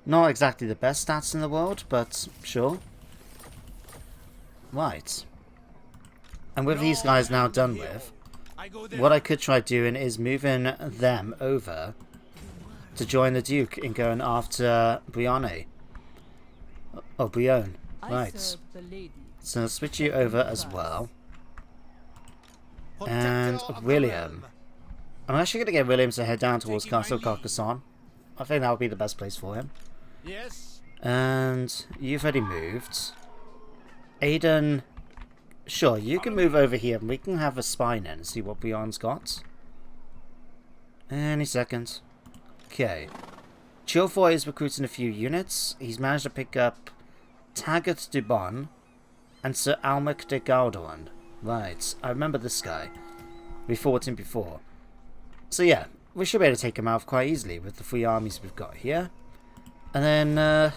Not exactly the best stats in the world, but sure. Right. And with these guys now done with, I go there. what I could try doing is moving them over to join the Duke in going after Brianne. Oh, Brion. I Right. serve the lady. So I'll switch you over as well. Protector And of the William. realm. I'm actually going to get William to head down towards Taking my Castle lead. Carcassonne. I think that would be the best place for him. Yes. And you've already moved. Aiden, sure, you can move over here and we can have a spy in and see what Brion's got. Any second. Okay. Chilfoy is recruiting a few units. He's managed to pick up Taggart de Bon and Sir Almec de Galdon. Right, I remember this guy. We fought him before. So yeah, we should be able to take him out quite easily with the 3 armies we've got here. And then,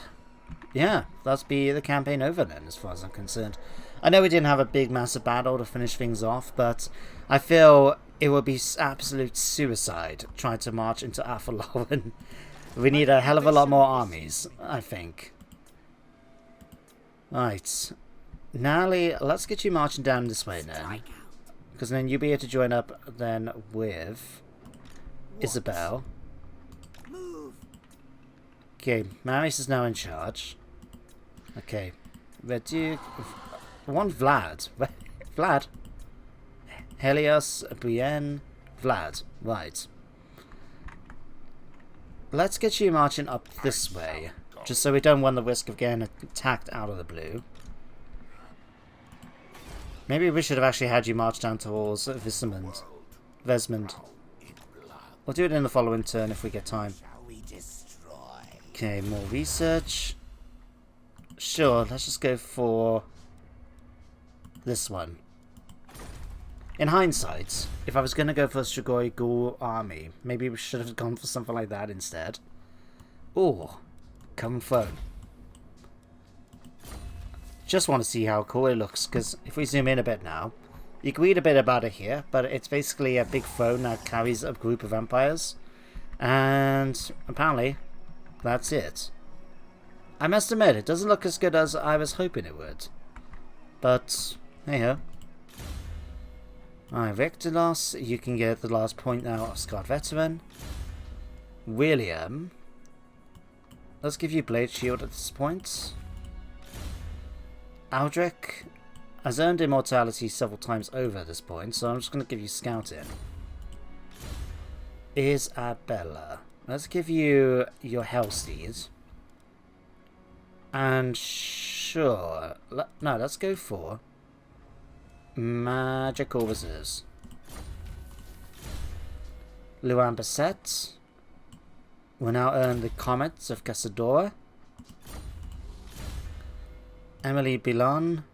yeah, that'll be the campaign over then, as far as I'm concerned. I know we didn't have a big, massive battle to finish things off, but I feel it would be absolute suicide trying to march into Athel. We need a hell of a lot more armies, I think. Right. Nally, let's get you marching down this way then. Because then you'll be able to join up then with Isabel. Okay, Marius is now in charge. Okay, Red Duke. I want Vlad. Vlad. Helios, Brienne, Vlad. Right. Let's get you marching up this way, just so we don't run the risk of getting attacked out of the blue. Maybe we should have actually had you march down towards Vesmond. We'll do it in the following turn if we get time. Okay, more research. Sure, let's just go for this one. In hindsight, if I was going to go for a Strigoi Ghoul army, maybe we should have gone for something like that instead. Ooh, Common phone. Just want to see how cool it looks, because if we zoom in a bit now, you can read a bit about it here, but it's basically a big phone that carries a group of empires. And apparently, that's it. I must admit, it doesn't look as good as I was hoping it would. But, hey ho. Alright, victor loss. You can get the last point now of Scarred Veteran. William. Let's give you Blade Shield at this point. Aldrich has earned immortality several times over at this point, so I'm just going to give you Scouting. Isabella. Let's give you your Hellsteed. And sure. No, let's go for Magical Reserves. Luan Basset will now earn the Comets of Casadora. Emily Bilon.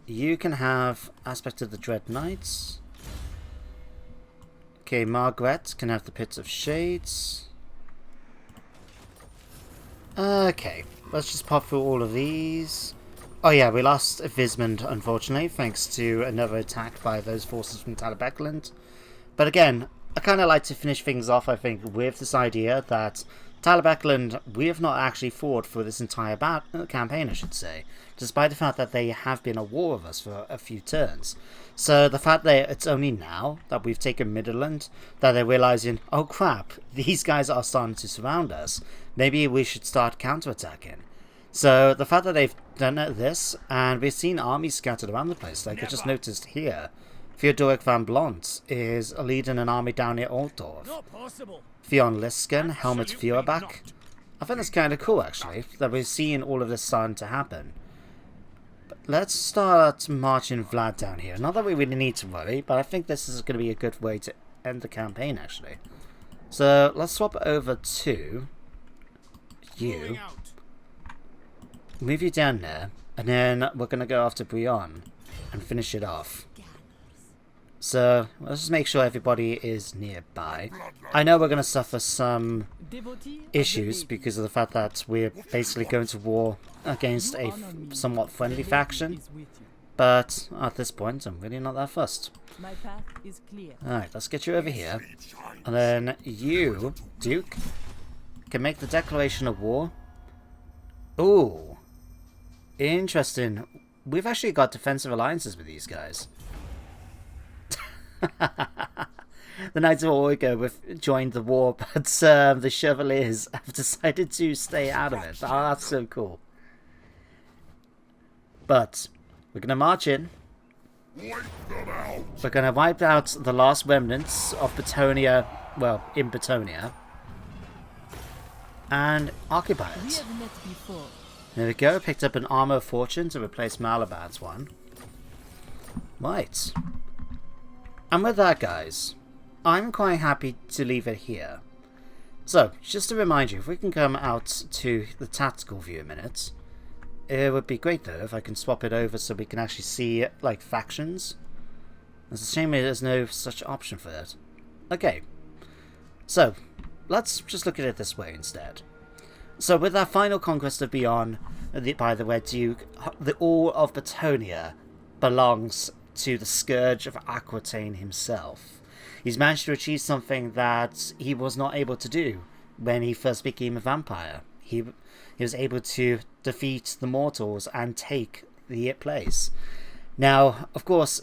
You can have Aspect of the Dread Knights. Okay, Margaret can have the Pits of Shades. Okay, let's just pop through all of these. Oh yeah, we lost Vismond, unfortunately, thanks to another attack by those forces from Talabecland. But again, I kind of like to finish things off, I think, with this idea that Talabecland, we have not actually fought for this entire campaign, I should say, despite the fact that they have been at war with us for a few turns. So the fact that it's only now that we've taken Middenland that they're realizing, oh crap, these guys are starting to surround us. Maybe we should start counterattacking. So the fact that they've done this, and we've seen armies scattered around the place, like I just noticed here. Theodoric van Blont is leading an army down near Altdorf. Theon Lisken, Helmut Feuerbach. I think that's kind of cool, actually, that we're seeing all of this starting to happen. But let's start marching Vlad down here. Not that we really need to worry, but I think this is going to be a good way to end the campaign, actually. So let's swap over to you. Move you down there, and then we're going to go after Brion and finish it off. So let's just make sure everybody is nearby. I know we're going to suffer some issues because of the fact that we're basically going to war against a somewhat friendly faction. But at this point, I'm really not that fussed. Alright, let's get you over here. And then you, Duke, can make the declaration of war. Ooh. Interesting. We've actually got defensive alliances with these guys. The Knights of Origo have joined the war, but the Chevaliers have decided to stay out of it. Oh, that's so cool. But we're going to march in. We're going to wipe out the last remnants of Bretonnia, well, in Bretonnia, and occupy it. There we go, picked up an Armour of Fortune to replace Malabad's one. Right. And with that, guys, I'm quite happy to leave it here. So, just to remind you, if we can come out to the tactical view a minute, it would be great though if I can swap it over so we can actually see, like, factions. It's a shame there's no such option for that. Okay, so, let's just look at it this way instead. So, with our final conquest of Beyond by the Red Duke, all of Bretonnia belongs to the Scourge of Aquitane himself. He's managed to achieve something that he was not able to do when he first became a vampire. He was able to defeat the mortals and take the place. Now, of course,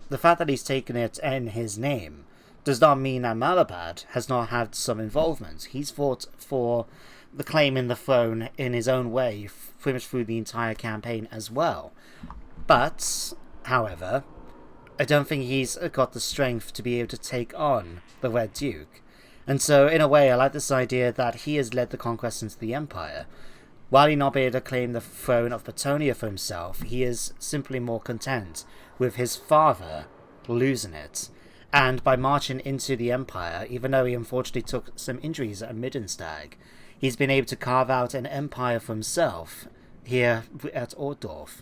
the fact that he's taken it in his name does not mean that Malabad has not had some involvement. He's fought for the claim in the throne in his own way, pretty much through the entire campaign as well. But however, I don't think he's got the strength to be able to take on the Red Duke. And so, in a way, I like this idea that he has led the conquest into the Empire. While he not be able to claim the throne of Bretonnia for himself, he is simply more content with his father losing it. And by marching into the Empire, even though he unfortunately took some injuries at Middenland, he's been able to carve out an empire for himself here at Altdorf.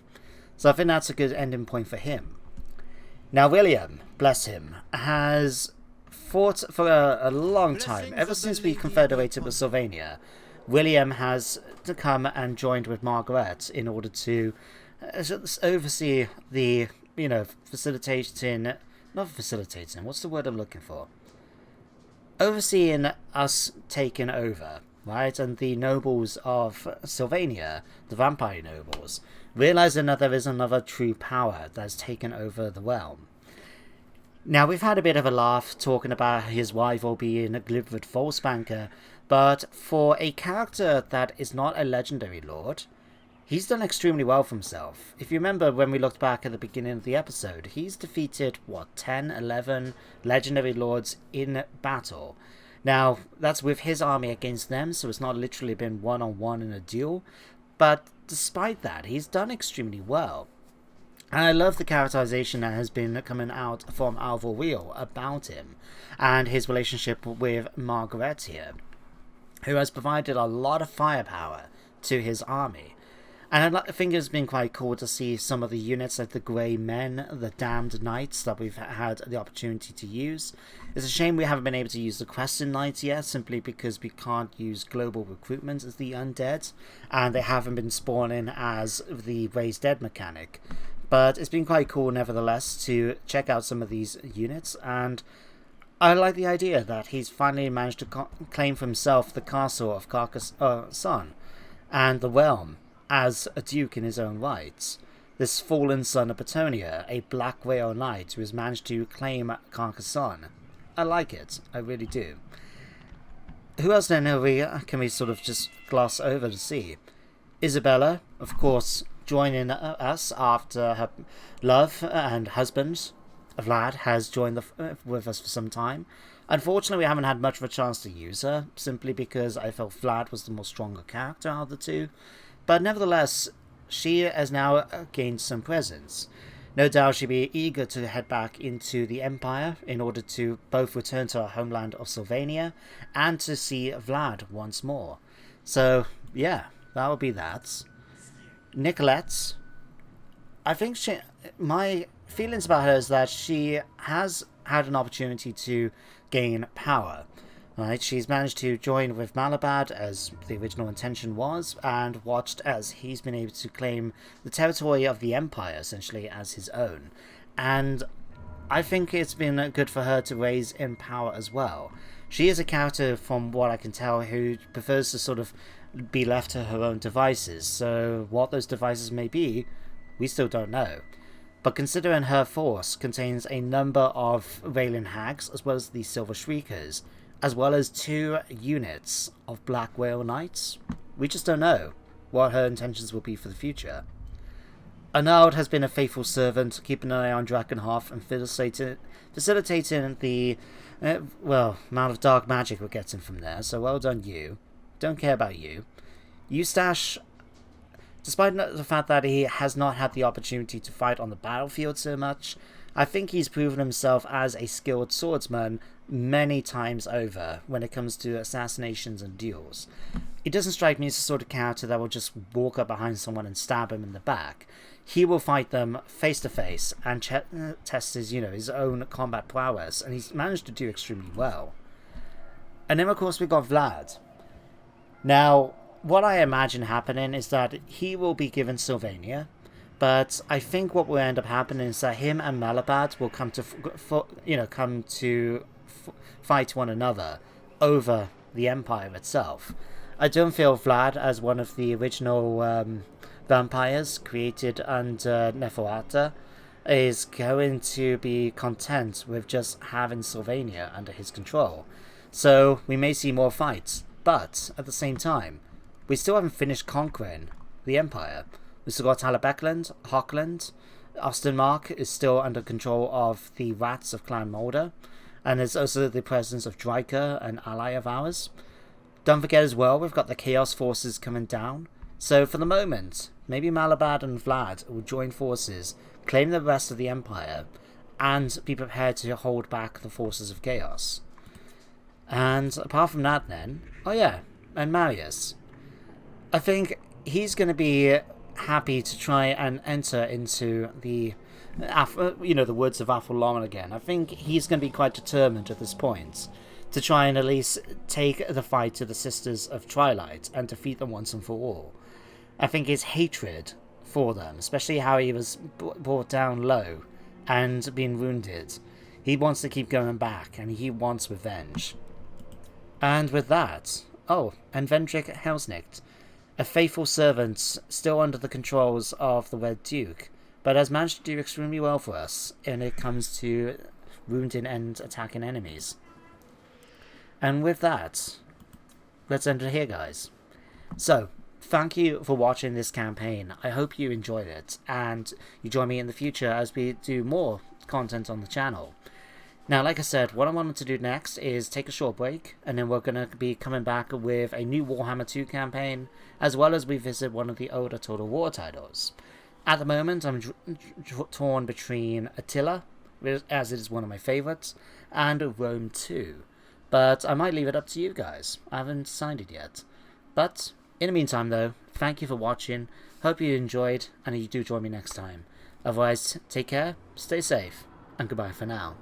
So I think that's a good ending point for him. Now William, bless him, has fought for a long time, ever since we confederated with Sylvania. William has to come and joined with Margaret in order to oversee the, what's the word I'm looking for? Overseeing us taking over, right? And the nobles of Sylvania, the vampire nobles, realizing that there is another true power that's taken over the realm. Now, we've had a bit of a laugh talking about his rival being a Glibrid Volsbanker, but for a character that is not a legendary lord, he's done extremely well for himself. If you remember when we looked back at the beginning of the episode, he's defeated, 10, 11 legendary lords in battle. Now, that's with his army against them, so it's not literally been one-on-one in a duel, but despite that, he's done extremely well. And I love the characterization that has been coming out from Alvor Real about him, and his relationship with Margaret here, who has provided a lot of firepower to his army. And I think it's been quite cool to see some of the units like the Grey Men, the Damned Knights that we've had the opportunity to use. It's a shame we haven't been able to use the Questing Knights yet, simply because we can't use global recruitment as the Undead, and they haven't been spawning as the Raised Dead mechanic. But it's been quite cool nevertheless to check out some of these units, and I like the idea that he's finally managed to claim for himself the castle of Carcassonne and the realm as a duke in his own rights. This fallen son of Bretonnia, a black whale knight who has managed to claim Carcassonne. I like it, I really do. Who else then can we sort of just gloss over to see? Isabella, of course, joining us after her love and husband, Vlad, has joined with us for some time. Unfortunately, we haven't had much of a chance to use her, simply because I felt Vlad was the more stronger character out of the two. But nevertheless, she has now gained some presence. No doubt she'll be eager to head back into the Empire in order to both return to our homeland of Sylvania and to see Vlad once more. So, yeah, that would be that. Nicolette, I think my feelings about her is that she has had an opportunity to gain power. Right, she's managed to join with Malabad as the original intention was, and watched as he's been able to claim the territory of the Empire essentially as his own. And I think it's been good for her to raise in power as well. She is a character, from what I can tell, who prefers to sort of be left to her own devices, so what those devices may be, we still don't know. But considering her force contains a number of Raylan Hags, as well as the Silver Shriekers, as well as 2 units of Black Whale Knights, we just don't know what her intentions will be for the future. Arnaud has been a faithful servant, keeping an eye on Drakenhof and facilitating the, amount of dark magic we're getting from there, so well done you. Don't care about you. Eustache, despite the fact that he has not had the opportunity to fight on the battlefield so much, I think he's proven himself as a skilled swordsman many times over when it comes to assassinations and duels. He doesn't strike me as the sort of character that will just walk up behind someone and stab him in the back. He will fight them face to face and test his own combat prowess, and he's managed to do extremely well. And then of course we've got Vlad. Now, what I imagine happening is that he will be given Sylvania, but I think what will end up happening is that him and Malabad will come to fight one another over the Empire itself. I don't feel Vlad, as one of the original vampires created under Neferata, is going to be content with just having Sylvania under his control. So we may see more fights, but at the same time, we still haven't finished conquering the Empire. We've still got Talabecland, Hochland, Ostenmark is still under control of the rats of Clan Mulder, and there's also the presence of Dryker, an ally of ours. Don't forget as well, we've got the Chaos Forces coming down. So for the moment, maybe Malabad and Vlad will join forces, claim the rest of the Empire, and be prepared to hold back the forces of Chaos. And apart from that then, and Marius. I think he's going to be happy to try and enter into the woods of Athel again. I think he's going to be quite determined at this point to try and at least take the fight to the Sisters of Twilight and defeat them once and for all. I think his hatred for them, especially how he was brought down low and being wounded, he wants to keep going back and he wants revenge. And with that, and Vendrick Helsnicht, a faithful servant still under the controls of the Red Duke, but has managed to do extremely well for us when it comes to wounding and attacking enemies. And with that, let's end it here, guys. So, thank you for watching this campaign. I hope you enjoyed it, and you join me in the future as we do more content on the channel. Now, like I said, what I wanted to do next is take a short break, and then we're going to be coming back with a new Warhammer 2 campaign, as well as revisit one of the older Total War titles. At the moment, I'm torn between Attila, as it is one of my favourites, and Rome 2. But I might leave it up to you guys. I haven't decided yet. But, in the meantime though, thank you for watching. Hope you enjoyed, and you do join me next time. Otherwise, take care, stay safe, and goodbye for now.